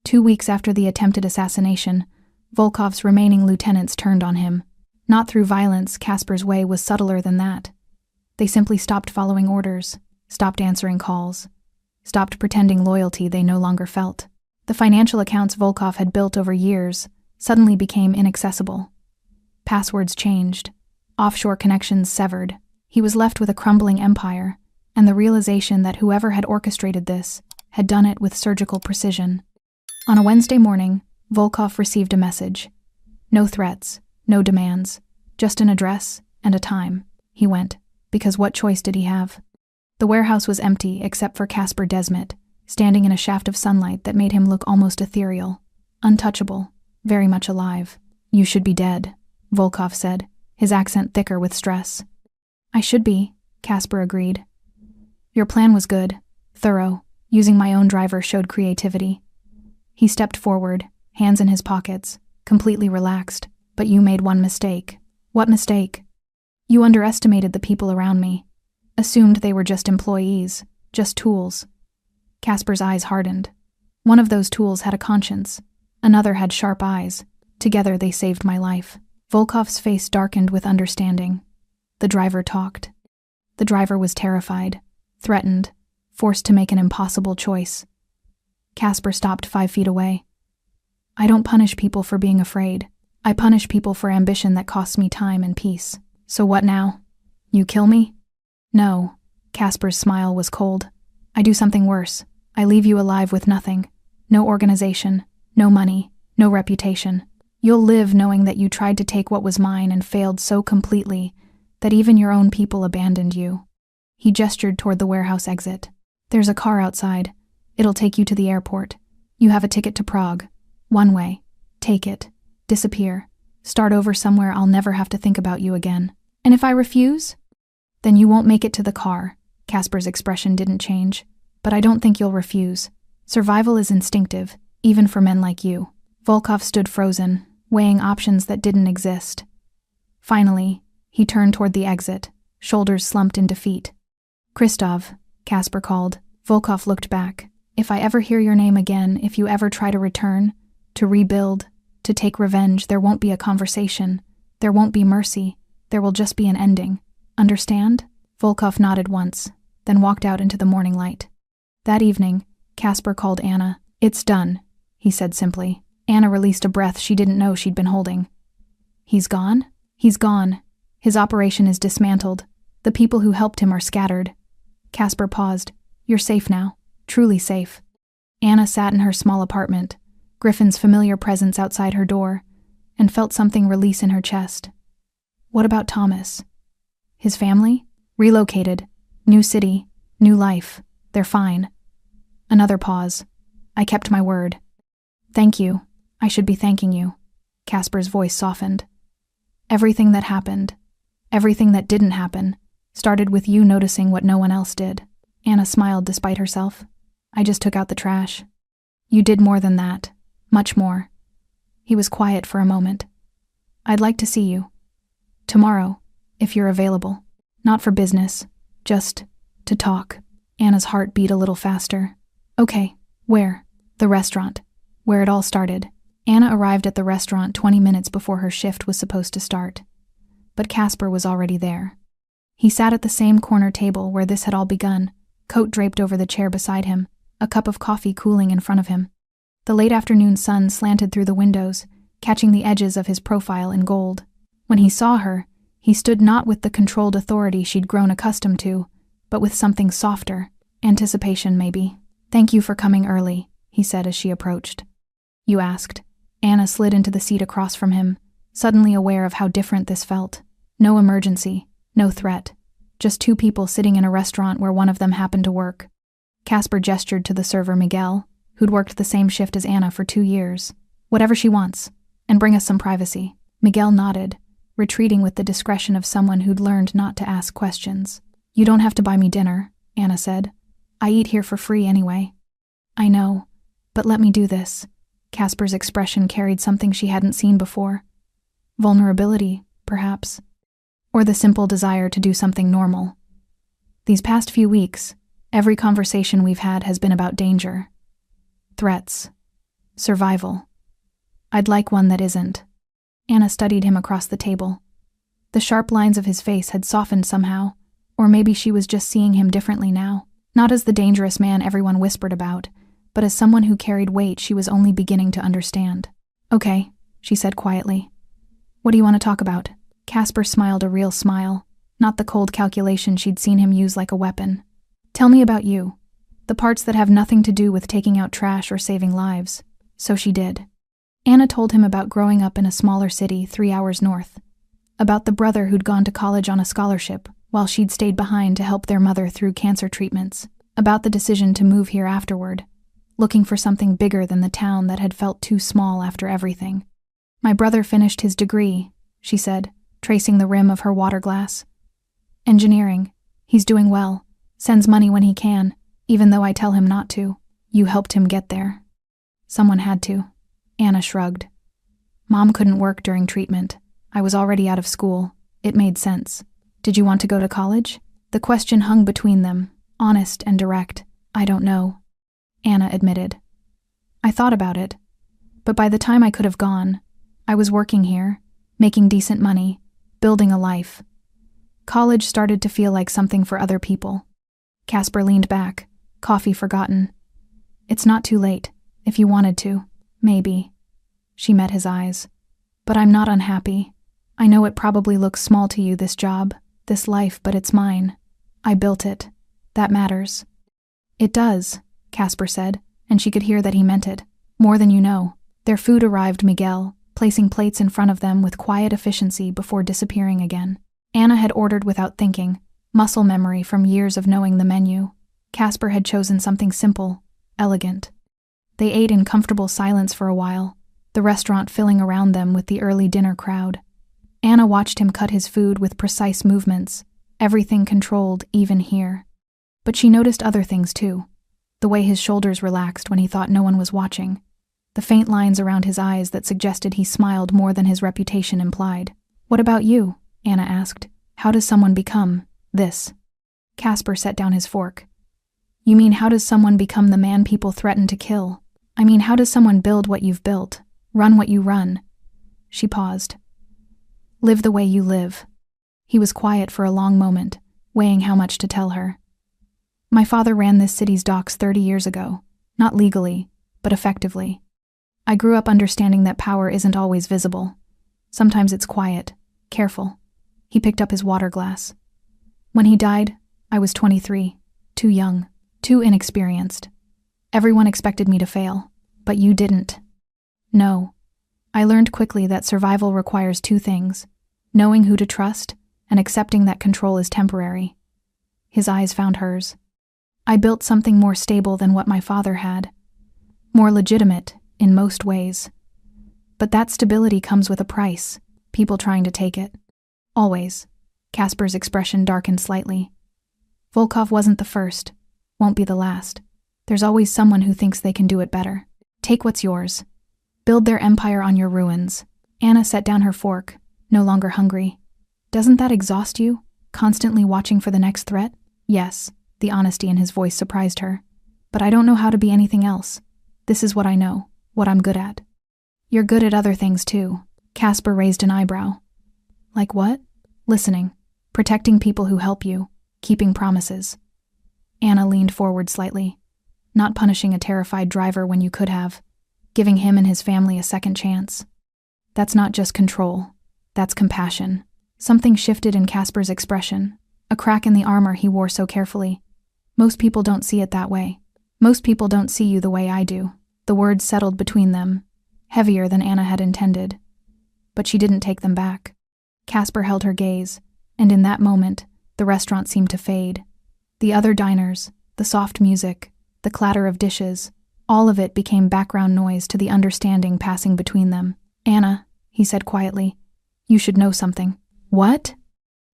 2 weeks after the attempted assassination, Volkov's remaining lieutenants turned on him. Not through violence, Casper's way was subtler than that. They simply stopped following orders, stopped answering calls, stopped pretending loyalty they no longer felt. The financial accounts Volkov had built over years suddenly became inaccessible. Passwords changed, offshore connections severed. He was left with a crumbling empire, and the realization that whoever had orchestrated this had done it with surgical precision. On a Wednesday morning, Volkov received a message. No threats, no demands, just an address and a time. He went, because what choice did he have? The warehouse was empty except for Casper Desmet, standing in a shaft of sunlight that made him look almost ethereal, untouchable, very much alive. You should be dead, Volkov said, his accent thicker with stress. I should be, Casper agreed. Your plan was good, thorough. Using my own driver showed creativity. He stepped forward, hands in his pockets, completely relaxed. But you made one mistake. What mistake? You underestimated the people around me. Assumed they were just employees, just tools. Casper's eyes hardened. One of those tools had a conscience. Another had sharp eyes. Together they saved my life. Volkov's face darkened with understanding. The driver talked. The driver was terrified, threatened, forced to make an impossible choice. Casper stopped 5 feet away. I don't punish people for being afraid. I punish people for ambition that costs me time and peace. So what now? You kill me? No. Casper's smile was cold. I do something worse. I leave you alive with nothing. No organization, no money, no reputation. You'll live knowing that you tried to take what was mine and failed so completely that even your own people abandoned you. He gestured toward the warehouse exit. There's a car outside. It'll take you to the airport. You have a ticket to Prague. One way. Take it. Disappear. Start over somewhere I'll never have to think about you again. And if I refuse? Then you won't make it to the car. Casper's expression didn't change. But I don't think you'll refuse. Survival is instinctive, even for men like you. Volkov stood frozen, weighing options that didn't exist. Finally, he turned toward the exit, shoulders slumped in defeat. Christov, Casper called. Volkov looked back. If I ever hear your name again, if you ever try to return, to rebuild, to take revenge, there won't be a conversation. There won't be mercy. There will just be an ending. Understand? Volkov nodded once, then walked out into the morning light. That evening, Casper called Anna. It's done, he said simply. Anna released a breath she didn't know she'd been holding. He's gone? He's gone. His operation is dismantled. The people who helped him are scattered. Casper paused. You're safe now. Truly safe. Anna sat in her small apartment, Griffin's familiar presence outside her door, and felt something release in her chest. What about Thomas? His family? Relocated. New city. New life. They're fine. Another pause. I kept my word. Thank you. I should be thanking you. Casper's voice softened. Everything that happened, everything that didn't happen, started with you noticing what no one else did. Anna smiled despite herself. I just took out the trash. You did more than that. Much more. He was quiet for a moment. I'd like to see you. Tomorrow, if you're available. Not for business, just to talk. Anna's heart beat a little faster. Okay, where? The restaurant. Where it all started. Anna arrived at the restaurant 20 minutes before her shift was supposed to start. But Casper was already there. He sat at the same corner table where this had all begun, coat draped over the chair beside him, a cup of coffee cooling in front of him. The late afternoon sun slanted through the windows, catching the edges of his profile in gold. When he saw her, he stood not with the controlled authority she'd grown accustomed to, but with something softer. Anticipation, maybe. Thank you for coming early, he said as she approached. You asked. Anna slid into the seat across from him, suddenly aware of how different this felt. No emergency, no threat. Just two people sitting in a restaurant where one of them happened to work. Casper gestured to the server Miguel, who'd worked the same shift as Anna for 2 years. "Whatever she wants, and bring us some privacy." Miguel nodded, retreating with the discretion of someone who'd learned not to ask questions. "You don't have to buy me dinner," Anna said. "I eat here for free anyway." "I know, but let me do this." Casper's expression carried something she hadn't seen before. Vulnerability, perhaps. Or the simple desire to do something normal. These past few weeks, every conversation we've had has been about danger. Threats. Survival. I'd like one that isn't. Anna studied him across the table. The sharp lines of his face had softened somehow, or maybe she was just seeing him differently now. Not as the dangerous man everyone whispered about, but as someone who carried weight she was only beginning to understand. "Okay," she said quietly. "What do you want to talk about?" Casper smiled a real smile, not the cold calculation she'd seen him use like a weapon. "Tell me about you. The parts that have nothing to do with taking out trash or saving lives." So she did. Anna told him about growing up in a smaller city 3 hours north. About the brother who'd gone to college on a scholarship, while she'd stayed behind to help their mother through cancer treatments. About the decision to move here afterward, looking for something bigger than the town that had felt too small after everything. "My brother finished his degree," she said, tracing the rim of her water glass. "Engineering. He's doing well. Sends money when he can, even though I tell him not to." "You helped him get there." "Someone had to." Anna shrugged. "Mom couldn't work during treatment. I was already out of school. It made sense." "Did you want to go to college?" The question hung between them, honest and direct. "I don't know," Anna admitted. "I thought about it, but by the time I could have gone, I was working here, making decent money, building a life. College started to feel like something for other people." Casper leaned back, coffee forgotten. "It's not too late, if you wanted to, maybe." She met his eyes. "But I'm not unhappy. I know it probably looks small to you, this job, this life, but it's mine. I built it. That matters." "It does," Casper said, and she could hear that he meant it. "More than you know." Their food arrived, Miguel, placing plates in front of them with quiet efficiency before disappearing again. Anna had ordered without thinking, muscle memory from years of knowing the menu. Casper had chosen something simple, elegant. They ate in comfortable silence for a while, the restaurant filling around them with the early dinner crowd. Anna watched him cut his food with precise movements, everything controlled, even here. But she noticed other things too. The way his shoulders relaxed when he thought no one was watching. The faint lines around his eyes that suggested he smiled more than his reputation implied. "What about you?" Anna asked. "How does someone become this?" Casper set down his fork. "You mean how does someone become the man people threaten to kill? I mean how does someone build what you've built, run what you run?" She paused. "Live the way you live." He was quiet for a long moment, weighing how much to tell her. "My father ran this city's docks 30 years ago, not legally, but effectively. I grew up understanding that power isn't always visible. Sometimes it's quiet, careful." He picked up his water glass. "When he died, I was 23, too young, too inexperienced. Everyone expected me to fail, but you didn't." "No. I learned quickly that survival requires 2 things, knowing who to trust and accepting that control is temporary." His eyes found hers. "I built something more stable than what my father had. More legitimate, in most ways. But that stability comes with a price, people trying to take it. Always." Casper's expression darkened slightly. "Volkov wasn't the first, won't be the last. There's always someone who thinks they can do it better. Take what's yours. Build their empire on your ruins." Anna set down her fork, no longer hungry. "Doesn't that exhaust you, constantly watching for the next threat?" "Yes," the honesty in his voice surprised her. "But I don't know how to be anything else. This is what I know, what I'm good at." "You're good at other things too." Casper raised an eyebrow. "Like what?" "Listening, protecting people who help you, keeping promises." Anna leaned forward slightly. "Not punishing a terrified driver when you could have. Giving him and his family a second chance. That's not just control. That's compassion." Something shifted in Casper's expression, a crack in the armor he wore so carefully. "Most people don't see it that way. Most people don't see you the way I do." The words settled between them, heavier than Anna had intended. but she didn't take them back. Casper held her gaze, and in that moment, the restaurant seemed to fade. The other diners, the soft music, the clatter of dishes, all of it became background noise to the understanding passing between them. "Anna," he said quietly, "you should know something." "What?"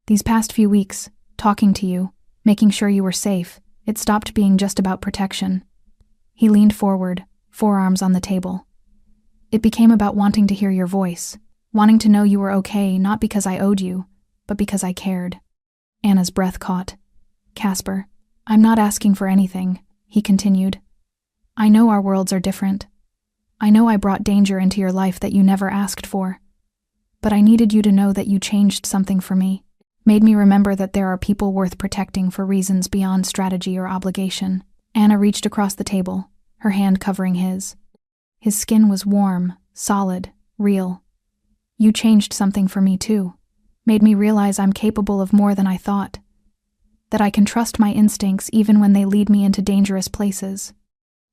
"These past few weeks, talking to you, making sure you were safe, it stopped being just about protection." He leaned forward, forearms on the table. "It became about wanting to hear your voice, wanting to know you were okay, not because I owed you, but because I cared." Anna's breath caught. "Casper, I'm not asking for anything," he continued. "I know our worlds are different. I know I brought danger into your life that you never asked for. But I needed you to know that you changed something for me, made me remember that there are people worth protecting for reasons beyond strategy or obligation." Anna reached across the table, her hand covering his. His skin was warm, solid, real. "You changed something for me too. Made me realize I'm capable of more than I thought. That I can trust my instincts even when they lead me into dangerous places."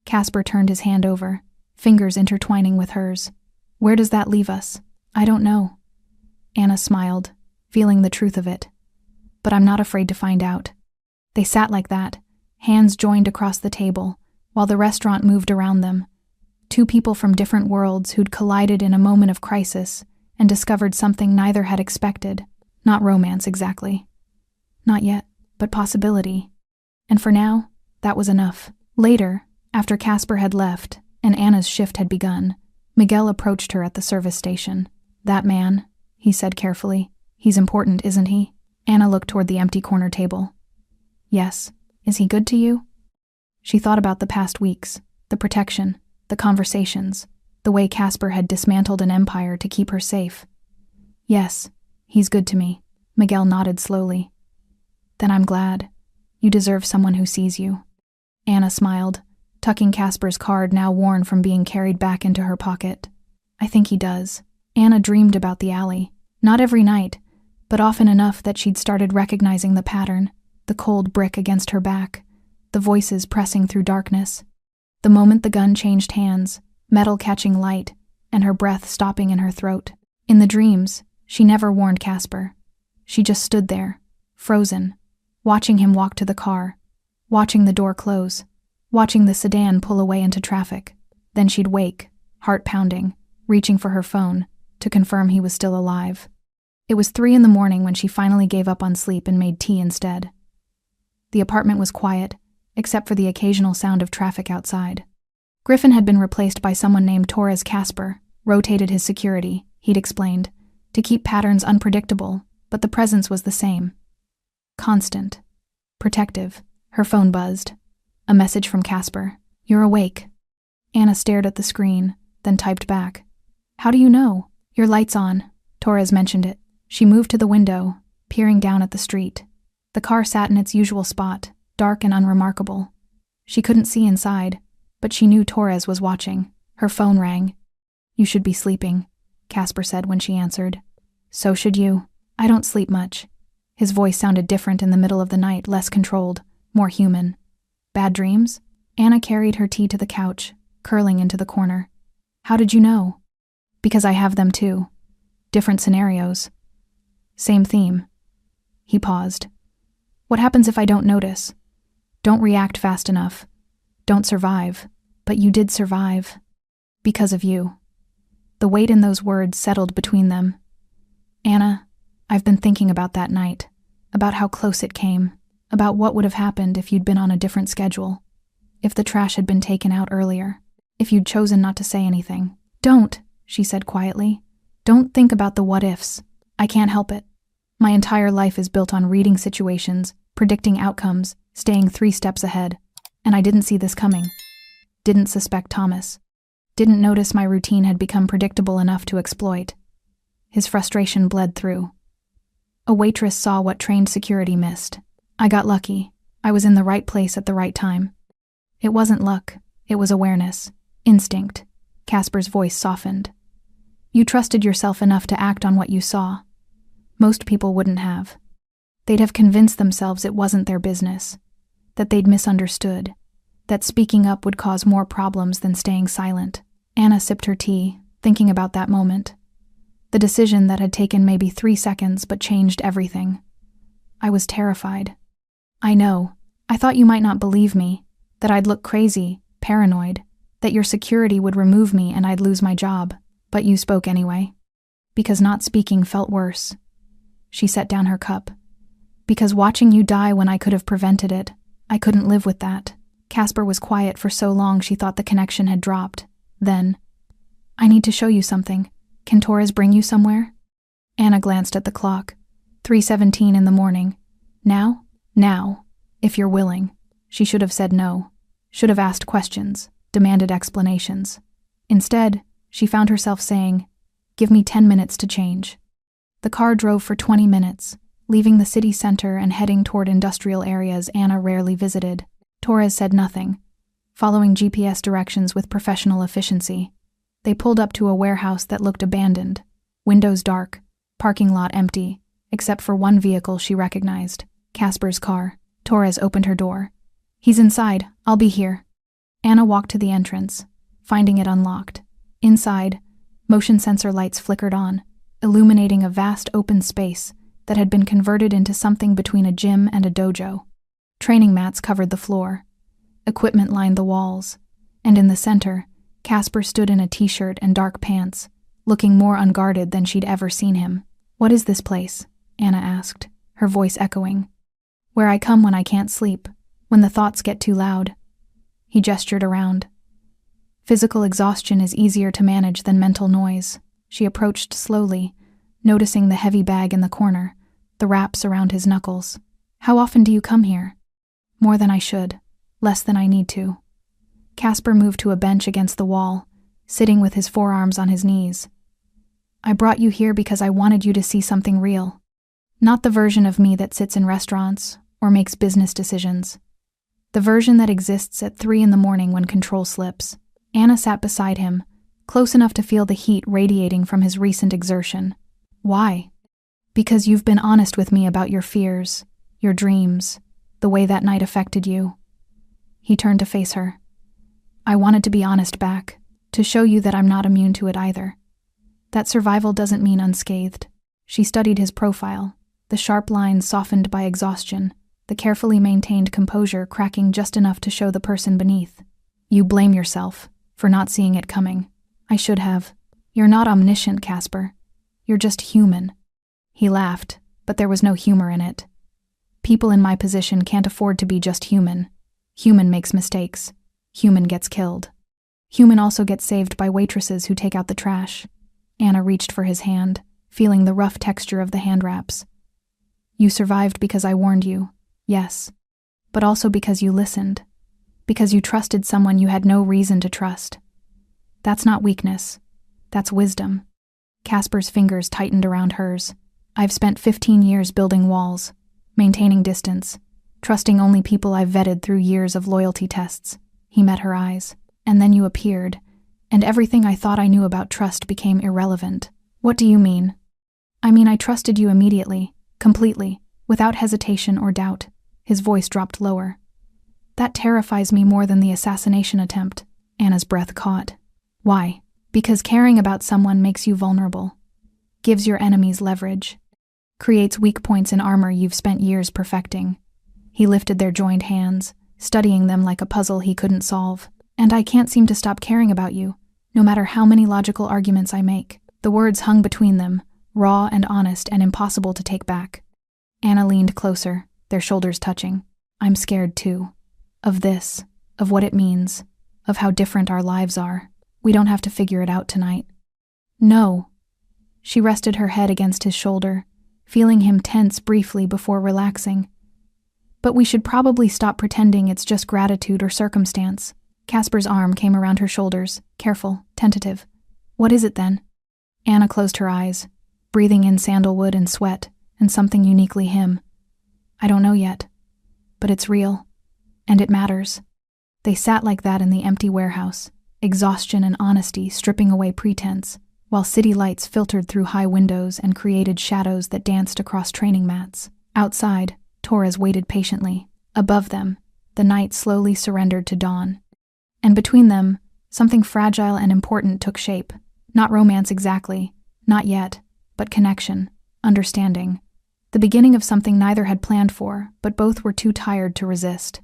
Casper turned his hand over, fingers intertwining with hers. "Where does that leave us?" "I don't know." Anna smiled, feeling the truth of it. "But I'm not afraid to find out." They sat like that, hands joined across the table, while the restaurant moved around them. Two people from different worlds who'd collided in a moment of crisis and discovered something neither had expected. Not romance, exactly. Not yet, but possibility. And for now, that was enough. Later, after Casper had left and Anna's shift had begun, Miguel approached her at the service station. "That man," he said carefully. "He's important, isn't he?" Anna looked toward the empty corner table. "Yes. Is he good to you?" She thought about the past weeks, the protection, the conversations, the way Casper had dismantled an empire to keep her safe. "Yes, he's good to me," Miguel nodded slowly. "Then I'm glad. You deserve someone who sees you." Anna smiled, tucking Casper's card now worn from being carried back into her pocket. "I think he does." Anna dreamed about the alley. Not every night, but often enough that she'd started recognizing the pattern, the cold brick against her back, the voices pressing through darkness. The moment the gun changed hands, metal catching light, and her breath stopping in her throat. In the dreams, she never warned Casper. She just stood there, frozen, watching him walk to the car, watching the door close, watching the sedan pull away into traffic. Then she'd wake, heart pounding, reaching for her phone, to confirm he was still alive. It was 3 a.m. when she finally gave up on sleep and made tea instead. The apartment was quiet, except for the occasional sound of traffic outside. Griffin had been replaced by someone named Torres. Casper rotated his security, he'd explained, to keep patterns unpredictable, but the presence was the same. Constant. Protective. Her phone buzzed. A message from Casper. "You're awake." Anna stared at the screen, then typed back. "How do you know?" "Your light's on." Torres mentioned it. She moved to the window, peering down at the street. The car sat in its usual spot, dark and unremarkable. She couldn't see inside, but she knew Torres was watching. Her phone rang. "You should be sleeping," Casper said when she answered. "So should you. I don't sleep much." His voice sounded different in the middle of the night, less controlled, more human. "Bad dreams?" Anna carried her tea to the couch, curling into the corner. "How did you know?" "Because I have them too. Different scenarios. Same theme." He paused. "What happens if I don't notice? Don't react fast enough. Don't survive. But you did survive. Because of you." The weight in those words settled between them. "Anna, I've been thinking about that night, about how close it came, about what would have happened if you'd been on a different schedule, if the trash had been taken out earlier, if you'd chosen not to say anything." "Don't," she said quietly. "Don't think about the what-ifs. I can't help it. My entire life is built on reading situations, predicting outcomes, staying 3 steps ahead. And I didn't see this coming. Didn't suspect Thomas. Didn't notice my routine had become predictable enough to exploit." His frustration bled through. "A waitress saw what trained security missed. I got lucky. I was in the right place at the right time." "It wasn't luck. It was awareness. Instinct." Casper's voice softened. "You trusted yourself enough to act on what you saw. Most people wouldn't have. They'd have convinced themselves it wasn't their business, that they'd misunderstood, that speaking up would cause more problems than staying silent." Anna sipped her tea, thinking about that moment. The decision that had taken maybe 3 seconds but changed everything. I was terrified. I know. I thought you might not believe me, that I'd look crazy, paranoid, that your security would remove me and I'd lose my job, but you spoke anyway. Because not speaking felt worse. She set down her cup. Because watching you die when I could have prevented it, I couldn't live with that. Casper was quiet for so long she thought the connection had dropped. Then, I need to show you something. Can Torres bring you somewhere? Anna glanced at the clock. 3:17 in the morning. Now? Now. If you're willing. She should have said no. Should have asked questions, demanded explanations. Instead, she found herself saying, "Give me 10 minutes to change." The car drove for 20 minutes, leaving the city center and heading toward industrial areas Anna rarely visited. Torres said nothing, following GPS directions with professional efficiency. They pulled up to a warehouse that looked abandoned, windows dark, parking lot empty, except for one vehicle she recognized, Casper's car. Torres opened her door. "He's inside. I'll be here." Anna walked to the entrance, finding it unlocked. Inside, motion sensor lights flickered on, illuminating a vast open space that had been converted into something between a gym and a dojo. Training mats covered the floor. Equipment lined the walls, and in the center, Casper stood in a t-shirt and dark pants, looking more unguarded than she'd ever seen him. "What is this place?" Anna asked, her voice echoing. "Where I come when I can't sleep, when the thoughts get too loud." He gestured around. Physical exhaustion is easier to manage than mental noise. She approached slowly, noticing the heavy bag in the corner, the wraps around his knuckles. "How often do you come here?" "More than I should, less than I need to." Casper moved to a bench against the wall, sitting with his forearms on his knees. "I brought you here because I wanted you to see something real. Not the version of me that sits in restaurants or makes business decisions. The version that exists at 3 in the morning when control slips." Anna sat beside him, close enough to feel the heat radiating from his recent exertion. "Why?" "Because you've been honest with me about your fears, your dreams, the way that night affected you." He turned to face her. "I wanted to be honest back, to show you that I'm not immune to it either. That survival doesn't mean unscathed." She studied his profile, the sharp lines softened by exhaustion, the carefully maintained composure cracking just enough to show the person beneath. "You blame yourself for not seeing it coming. I should have. You're not omniscient, Casper. You're just human." He laughed, but there was no humor in it. "People in my position can't afford to be just human. Human makes mistakes. Human gets killed. Human also gets saved by waitresses who take out the trash." Anna reached for his hand, feeling the rough texture of the hand wraps. "You survived because I warned you, yes. But also because you listened. Because you trusted someone you had no reason to trust. That's not weakness. That's wisdom." Casper's fingers tightened around hers. "I've spent 15 years building walls, maintaining distance, trusting only people I've vetted through years of loyalty tests." He met her eyes. "And then you appeared, and everything I thought I knew about trust became irrelevant." "What do you mean?" "I mean I trusted you immediately, completely, without hesitation or doubt." His voice dropped lower. "That terrifies me more than the assassination attempt." Anna's breath caught. "Why?" "Because caring about someone makes you vulnerable, gives your enemies leverage, creates weak points in armor you've spent years perfecting." He lifted their joined hands, studying them like a puzzle he couldn't solve. "And I can't seem to stop caring about you, no matter how many logical arguments I make." The words hung between them, raw and honest and impossible to take back. Anna leaned closer, their shoulders touching. "I'm scared too. Of this, of what it means, of how different our lives are. We don't have to figure it out tonight." "No." She rested her head against his shoulder, feeling him tense briefly before relaxing. "But we should probably stop pretending it's just gratitude or circumstance." Casper's arm came around her shoulders, careful, tentative. "What is it then?" Anna closed her eyes, breathing in sandalwood and sweat and something uniquely him. "I don't know yet, but it's real, and it matters." They sat like that in the empty warehouse, exhaustion and honesty stripping away pretense, while city lights filtered through high windows and created shadows that danced across training mats. Outside, Torres waited patiently. Above them, the night slowly surrendered to dawn. And between them, something fragile and important took shape. Not romance exactly, not yet, but connection, understanding. The beginning of something neither had planned for, but both were too tired to resist.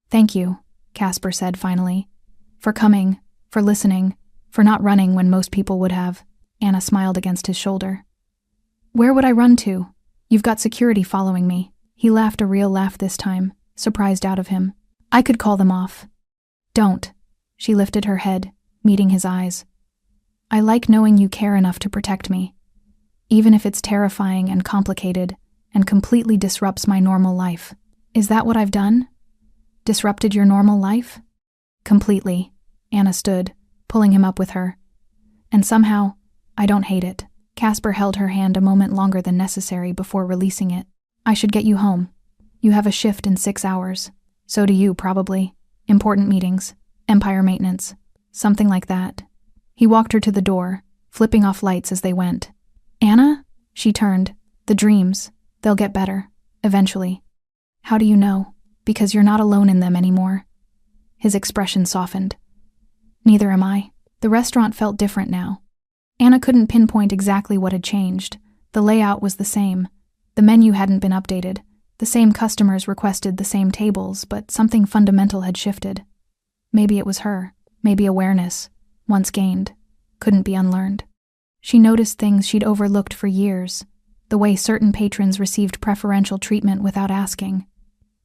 "Thank you," Casper said finally. "For coming, for listening, for not running when most people would have." Anna smiled against his shoulder. "Where would I run to? You've got security following me." He laughed, a real laugh this time, surprised out of him. "I could call them off." "Don't." She lifted her head, meeting his eyes. "I like knowing you care enough to protect me, even if it's terrifying and complicated and completely disrupts my normal life." "Is that what I've done? Disrupted your normal life?" "Completely." Anna stood, pulling him up with her. "And somehow, I don't hate it." Casper held her hand a moment longer than necessary before releasing it. "I should get you home. You have a shift in 6 hours. So do you, probably. Important meetings, empire maintenance, something like that." He walked her to the door, flipping off lights as they went. "Anna?" She turned. "The dreams, they'll get better, eventually." "How do you know?" "Because you're not alone in them anymore." His expression softened. "Neither am I." The restaurant felt different now. Anna couldn't pinpoint exactly what had changed. The layout was the same. The menu hadn't been updated. The same customers requested the same tables, but something fundamental had shifted. Maybe it was her. Maybe awareness, once gained, couldn't be unlearned. She noticed things she'd overlooked for years. The way certain patrons received preferential treatment without asking.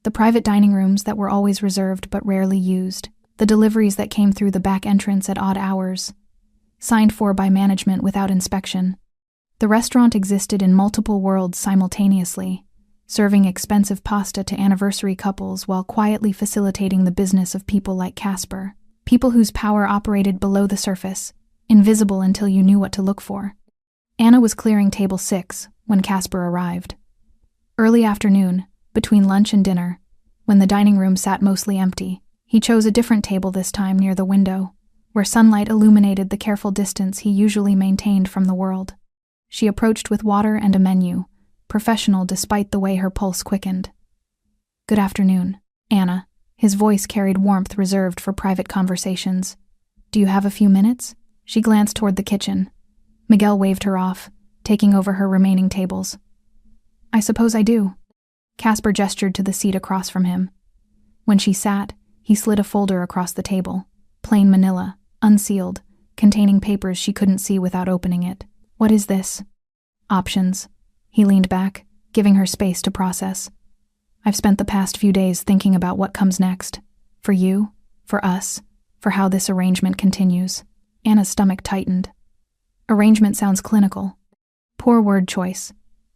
The private dining rooms that were always reserved but rarely used. The deliveries that came through the back entrance at odd hours. Signed for by management without inspection. The restaurant existed in multiple worlds simultaneously, serving expensive pasta to anniversary couples while quietly facilitating the business of people like Casper. People whose power operated below the surface, invisible until you knew what to look for. Anna was clearing table 6 when Casper arrived. Early afternoon, between lunch and dinner, when the dining room sat mostly empty, he chose a different table this time near the window, where sunlight illuminated the careful distance he usually maintained from the world. She approached with water and a menu, professional despite the way her pulse quickened. "Good afternoon, Anna." His voice carried warmth reserved for private conversations. "Do you have a few minutes?" She glanced toward the kitchen. Miguel waved her off, taking over her remaining tables. "I suppose I do." Casper gestured to the seat across from him. When she sat, he slid a folder across the table, plain manila, unsealed, containing papers she couldn't see without opening it. "What is this?" "Options." He leaned back, giving her space to process. "I've spent the past few days thinking about what comes next. For you, for us, for how this arrangement continues." Anna's stomach tightened. "Arrangement sounds clinical." "Poor word choice,"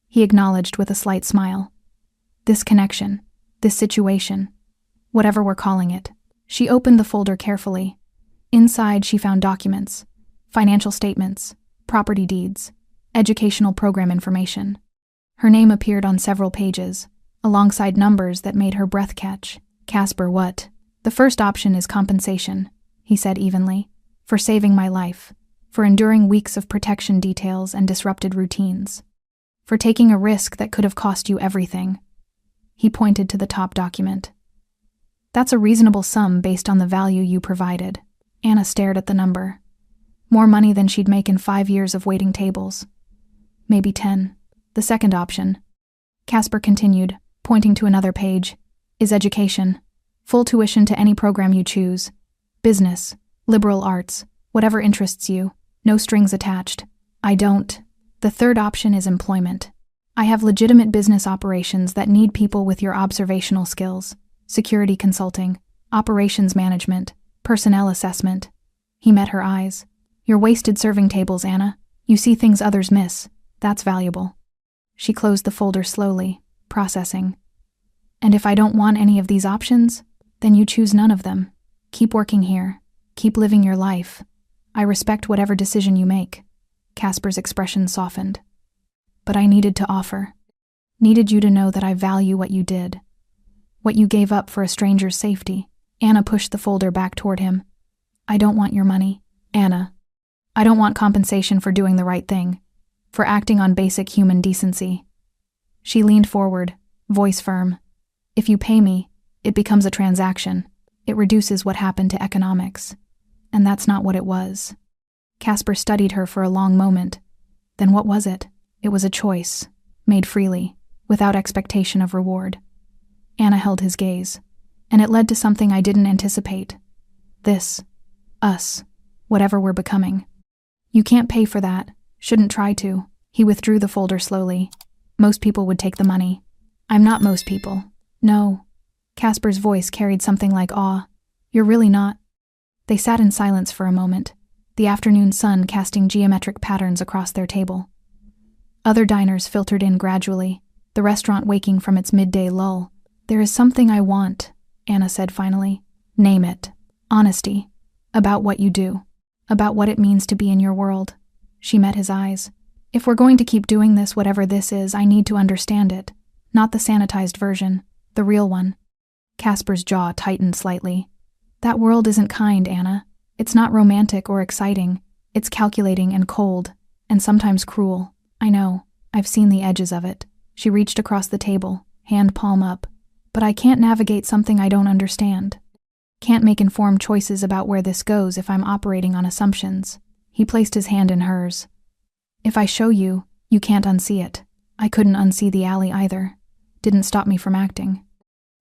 he acknowledged with a slight smile. "This connection, this situation, whatever we're calling it." She opened the folder carefully. Inside she found documents, financial statements, property deeds, educational program information. Her name appeared on several pages, alongside numbers that made her breath catch. "Casper, what?" "The first option is compensation," he said evenly, "for saving my life, for enduring weeks of protection details and disrupted routines, for taking a risk that could have cost you everything." He pointed to the top document. "That's a reasonable sum based on the value you provided." Anna stared at the number. More money than she'd make in 5 years of waiting tables. Maybe 10. "The second option," Casper continued, pointing to another page, "is education. Full tuition to any program you choose. Business, liberal arts, whatever interests you. No strings attached." "I don't." "The third option is employment. I have legitimate business operations that need people with your observational skills. Security consulting, operations management, personnel assessment." He met her eyes. "You're wasted serving tables, Anna. You see things others miss. That's valuable." She closed the folder slowly, processing. "And if I don't want any of these options, then you choose none of them. Keep working here. Keep living your life. I respect whatever decision you make." Casper's expression softened. "But I needed to offer. Needed you to know that I value what you did. What you gave up for a stranger's safety." Anna pushed the folder back toward him. "I don't want your money, Anna. I don't want compensation for doing the right thing, for acting on basic human decency." She leaned forward, voice firm. "If you pay me, it becomes a transaction. It reduces what happened to economics. And that's not what it was." Casper studied her for a long moment. "Then what was it?" It was a choice, made freely, without expectation of reward. Anna held his gaze, and it led to something I didn't anticipate. This. Us. Whatever we're becoming. You can't pay for that. Shouldn't try to. He withdrew the folder slowly. Most people would take the money. I'm not most people. No. Casper's voice carried something like awe. You're really not. They sat in silence for a moment, the afternoon sun casting geometric patterns across their table. Other diners filtered in gradually, the restaurant waking from its midday lull. There is something I want, Anna said finally. Name it. Honesty. About what you do. About what it means to be in your world. She met his eyes. If we're going to keep doing this, whatever this is, I need to understand it. Not the sanitized version, the real one. Casper's jaw tightened slightly. That world isn't kind, Anna. It's not romantic or exciting. It's calculating and cold, and sometimes cruel. I know. I've seen the edges of it. She reached across the table, hand palm up. But I can't navigate something I don't understand. Can't make informed choices about where this goes if I'm operating on assumptions. He placed his hand in hers. If I show you, you can't unsee it. I couldn't unsee the alley either. Didn't stop me from acting.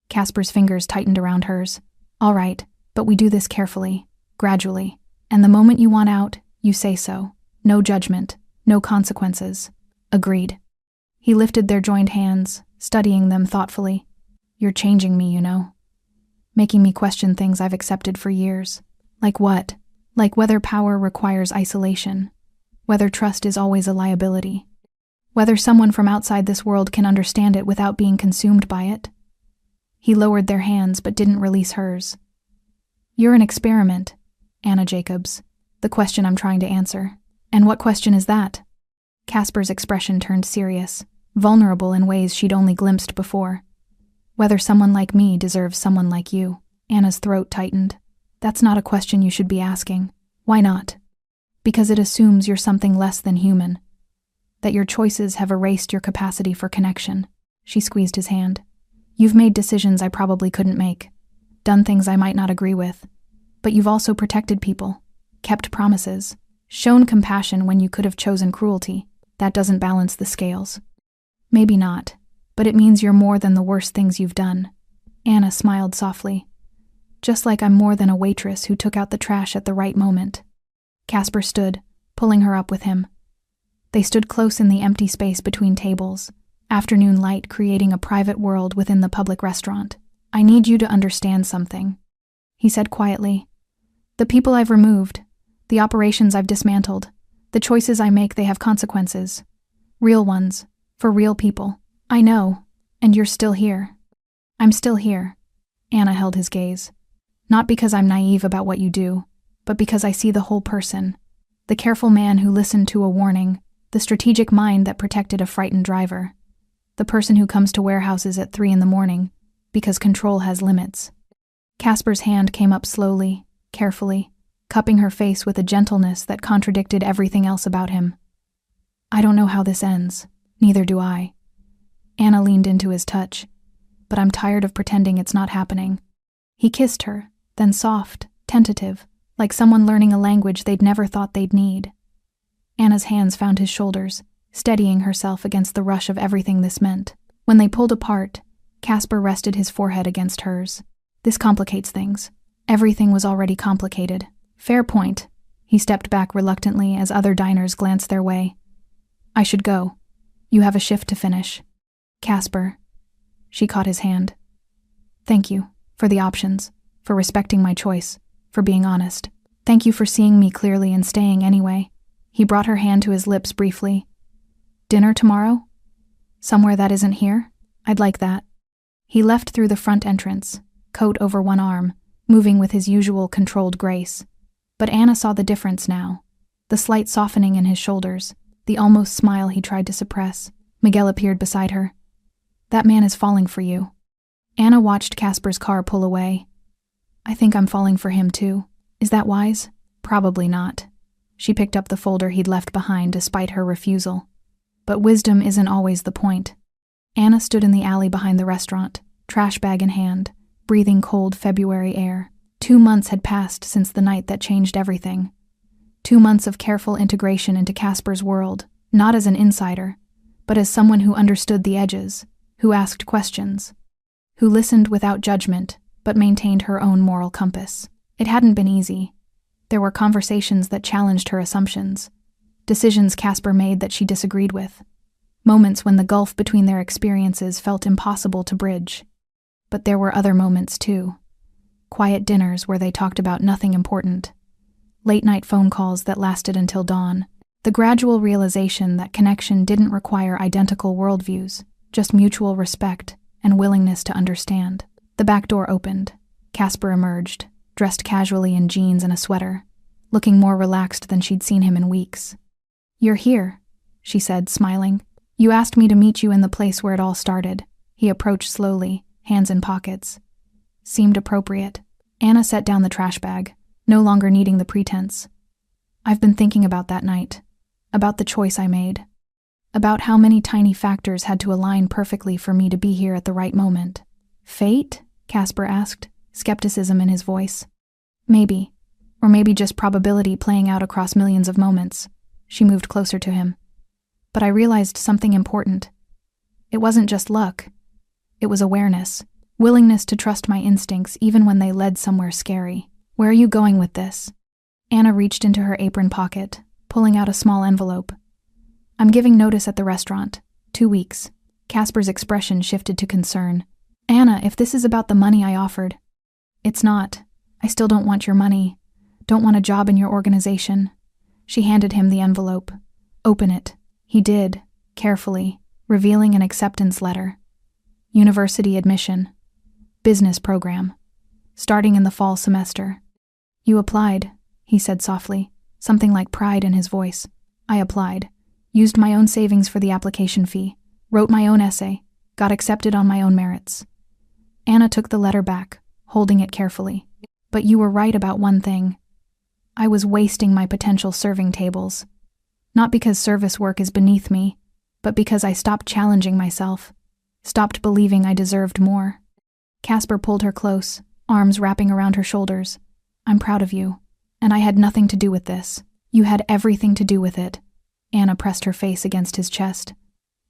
Casper's fingers tightened around hers. All right, but we do this carefully, gradually. And the moment you want out, you say so. No judgment, no consequences. Agreed. He lifted their joined hands, studying them thoughtfully. You're changing me, you know. Making me question things I've accepted for years. Like what? Like whether power requires isolation. Whether trust is always a liability. Whether someone from outside this world can understand it without being consumed by it. He lowered their hands but didn't release hers. You're an experiment, Anna Jacobs. The question I'm trying to answer. And what question is that? Casper's expression turned serious, vulnerable in ways she'd only glimpsed before. Whether someone like me deserves someone like you. Anna's throat tightened. That's not a question you should be asking. Why not? Because it assumes you're something less than human. That your choices have erased your capacity for connection. She squeezed his hand. You've made decisions I probably couldn't make. Done things I might not agree with. But you've also protected people. Kept promises. Shown compassion when you could have chosen cruelty. That doesn't balance the scales. Maybe not. But it means you're more than the worst things you've done. Anna smiled softly. Just like I'm more than a waitress who took out the trash at the right moment. Casper stood, pulling her up with him. They stood close in the empty space between tables, afternoon light creating a private world within the public restaurant. I need you to understand something, he said quietly. The people I've removed, the operations I've dismantled, the choices I make, they have consequences. Real ones, for real people. I know, and you're still here. I'm still here. Anna held his gaze. Not because I'm naive about what you do, but because I see the whole person. The careful man who listened to a warning, the strategic mind that protected a frightened driver. The person who comes to warehouses at 3 a.m, because control has limits. Casper's hand came up slowly, carefully, cupping her face with a gentleness that contradicted everything else about him. I don't know how this ends. Neither do I. Anna leaned into his touch. But I'm tired of pretending it's not happening. He kissed her, then soft, tentative, like someone learning a language they'd never thought they'd need. Anna's hands found his shoulders, steadying herself against the rush of everything this meant. When they pulled apart, Casper rested his forehead against hers. This complicates things. Everything was already complicated. Fair point. He stepped back reluctantly as other diners glanced their way. I should go. You have a shift to finish. Casper. She caught his hand. Thank you, for the options, for respecting my choice, for being honest. Thank you for seeing me clearly and staying anyway. He brought her hand to his lips briefly. Dinner tomorrow? Somewhere that isn't here? I'd like that. He left through the front entrance, coat over one arm, moving with his usual controlled grace. But Anna saw the difference now. The slight softening in his shoulders, the almost smile he tried to suppress. Miguel appeared beside her. That man is falling for you. Anna watched Casper's car pull away. I think I'm falling for him too. Is that wise? Probably not. She picked up the folder he'd left behind despite her refusal. But wisdom isn't always the point. Anna stood in the alley behind the restaurant, trash bag in hand, breathing cold February air. 2 months had passed since the night that changed everything. 2 months of careful integration into Casper's world, not as an insider, but as someone who understood the edges, who asked questions, who listened without judgment, but maintained her own moral compass. It hadn't been easy. There were conversations that challenged her assumptions, decisions Casper made that she disagreed with, moments when the gulf between their experiences felt impossible to bridge. But there were other moments too. Quiet dinners where they talked about nothing important, late-night phone calls that lasted until dawn, the gradual realization that connection didn't require identical worldviews, just mutual respect and willingness to understand. The back door opened. Casper emerged, dressed casually in jeans and a sweater, looking more relaxed than she'd seen him in weeks. "You're here," she said, smiling. "You asked me to meet you in the place where it all started." He approached slowly, hands in pockets. Seemed appropriate. Anna set down the trash bag, no longer needing the pretense. "I've been thinking about that night, about the choice I made, about how many tiny factors had to align perfectly for me to be here at the right moment." "Fate?" Casper asked, skepticism in his voice. "Maybe. Or maybe just probability playing out across millions of moments." She moved closer to him. "But I realized something important. It wasn't just luck. It was awareness, willingness to trust my instincts even when they led somewhere scary." "Where are you going with this?" Anna reached into her apron pocket, pulling out a small envelope. "I'm giving notice at the restaurant. 2 weeks." Casper's expression shifted to concern. "Anna, if this is about the money I offered..." "It's not. I still don't want your money. Don't want a job in your organization." She handed him the envelope. "Open it." He did, carefully, revealing an acceptance letter. University admission. Business program. Starting in the fall semester. "You applied," he said softly, something like pride in his voice. "I applied. Used my own savings for the application fee. Wrote my own essay. Got accepted on my own merits." Anna took the letter back, holding it carefully. "But you were right about one thing. I was wasting my potential serving tables. Not because service work is beneath me, but because I stopped challenging myself, stopped believing I deserved more." Casper pulled her close, arms wrapping around her shoulders. "I'm proud of you, and I had nothing to do with this." "You had everything to do with it." Anna pressed her face against his chest.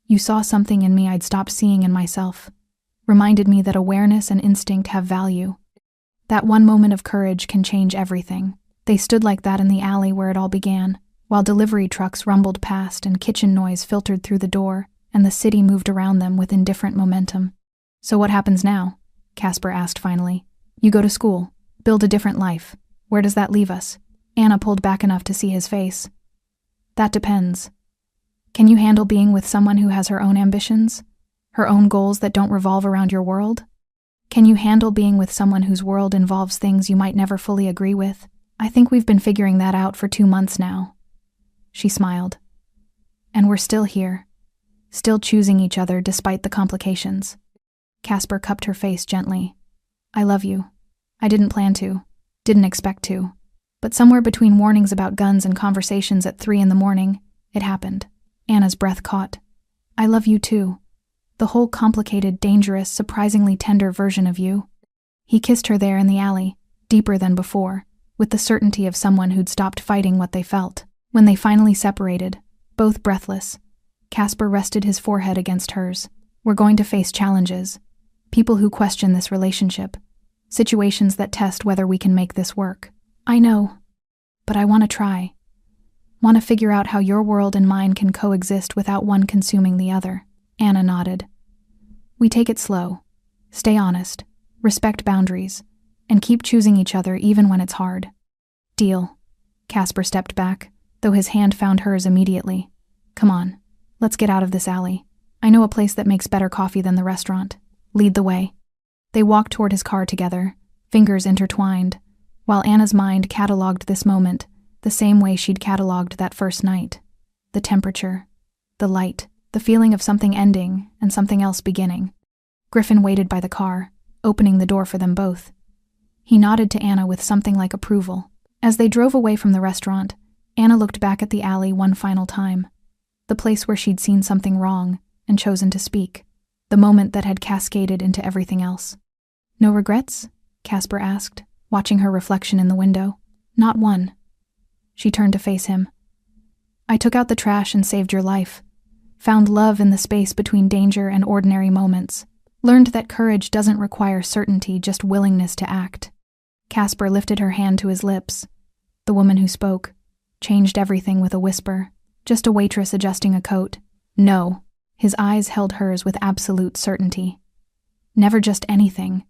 "You saw something in me I'd stopped seeing in myself. Reminded me that awareness and instinct have value. That one moment of courage can change everything." They stood like that in the alley where it all began, while delivery trucks rumbled past and kitchen noise filtered through the door, and the city moved around them with indifferent momentum. "So what happens now?" Casper asked finally. "You go to school, build a different life. Where does that leave us?" Anna pulled back enough to see his face. "That depends. Can you handle being with someone who has her own ambitions? Her own goals that don't revolve around your world? Can you handle being with someone whose world involves things you might never fully agree with?" "I think we've been figuring that out for 2 months now." She smiled. "And we're still here, still choosing each other despite the complications." Casper cupped her face gently. "I love you. I didn't plan to, didn't expect to. But somewhere between warnings about guns and conversations at 3 a.m, it happened." Anna's breath caught. "I love you too. The whole complicated, dangerous, surprisingly tender version of you." He kissed her there in the alley, deeper than before, with the certainty of someone who'd stopped fighting what they felt. When they finally separated, both breathless, Casper rested his forehead against hers. "We're going to face challenges. People who question this relationship. Situations that test whether we can make this work." "I know. But I want to try. Want to figure out how your world and mine can coexist without one consuming the other." Anna nodded. "We take it slow. Stay honest. Respect boundaries. And keep choosing each other even when it's hard." "Deal." Casper stepped back, though his hand found hers immediately. "Come on, let's get out of this alley. I know a place that makes better coffee than the restaurant. Lead the way." They walked toward his car together, fingers intertwined, while Anna's mind cataloged this moment the same way she'd cataloged that first night. The temperature, the light, the feeling of something ending and something else beginning. Griffin waited by the car, opening the door for them both. He nodded to Anna with something like approval. As they drove away from the restaurant, Anna looked back at the alley one final time. The place where she'd seen something wrong and chosen to speak. The moment that had cascaded into everything else. "No regrets?" Casper asked, watching her reflection in the window. "Not one." She turned to face him. "I took out the trash and saved your life. found love in the space between danger and ordinary moments, learned that courage doesn't require certainty, just willingness to act. Casper lifted her hand to his lips. The woman who spoke changed everything with a whisper. Just a waitress adjusting a coat. No. His eyes held hers with absolute certainty. Never just anything.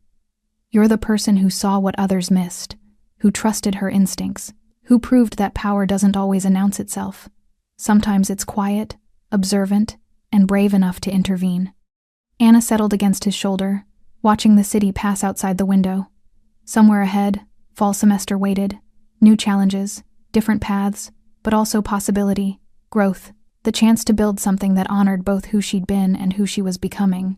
You're the person who saw what others missed, who trusted her instincts, who proved that power doesn't always announce itself. Sometimes it's quiet, observant, and brave enough to intervene. Anna settled against his shoulder, watching the city pass outside the window. Somewhere ahead, fall semester waited, new challenges, different paths, but also possibility, growth, the chance to build something that honored both who she'd been and who she was becoming.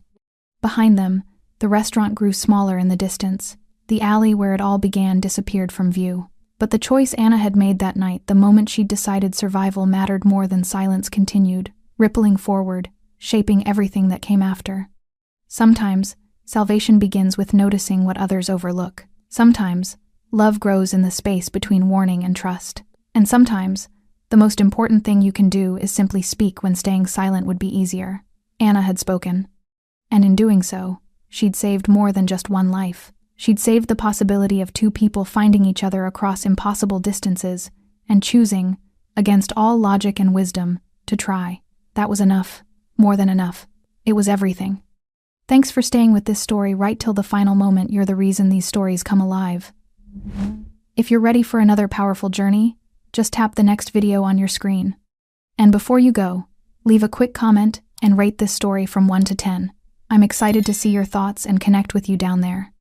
Behind them, the restaurant grew smaller in the distance. The alley where it all began disappeared from view. But the choice Anna had made that night, the moment she'd decided survival mattered more than silence, continued, rippling forward, shaping everything that came after. Sometimes, salvation begins with noticing what others overlook. Sometimes, love grows in the space between warning and trust. And sometimes, the most important thing you can do is simply speak when staying silent would be easier. Anna had spoken. And in doing so, she'd saved more than just one life. She'd saved the possibility of two people finding each other across impossible distances and choosing, against all logic and wisdom, to try. That was enough. More than enough. It was everything. Thanks for staying with this story right till the final moment. You're the reason these stories come alive. If you're ready for another powerful journey, just tap the next video on your screen. And before you go, leave a quick comment and rate this story from 1 to 10. I'm excited to see your thoughts and connect with you down there.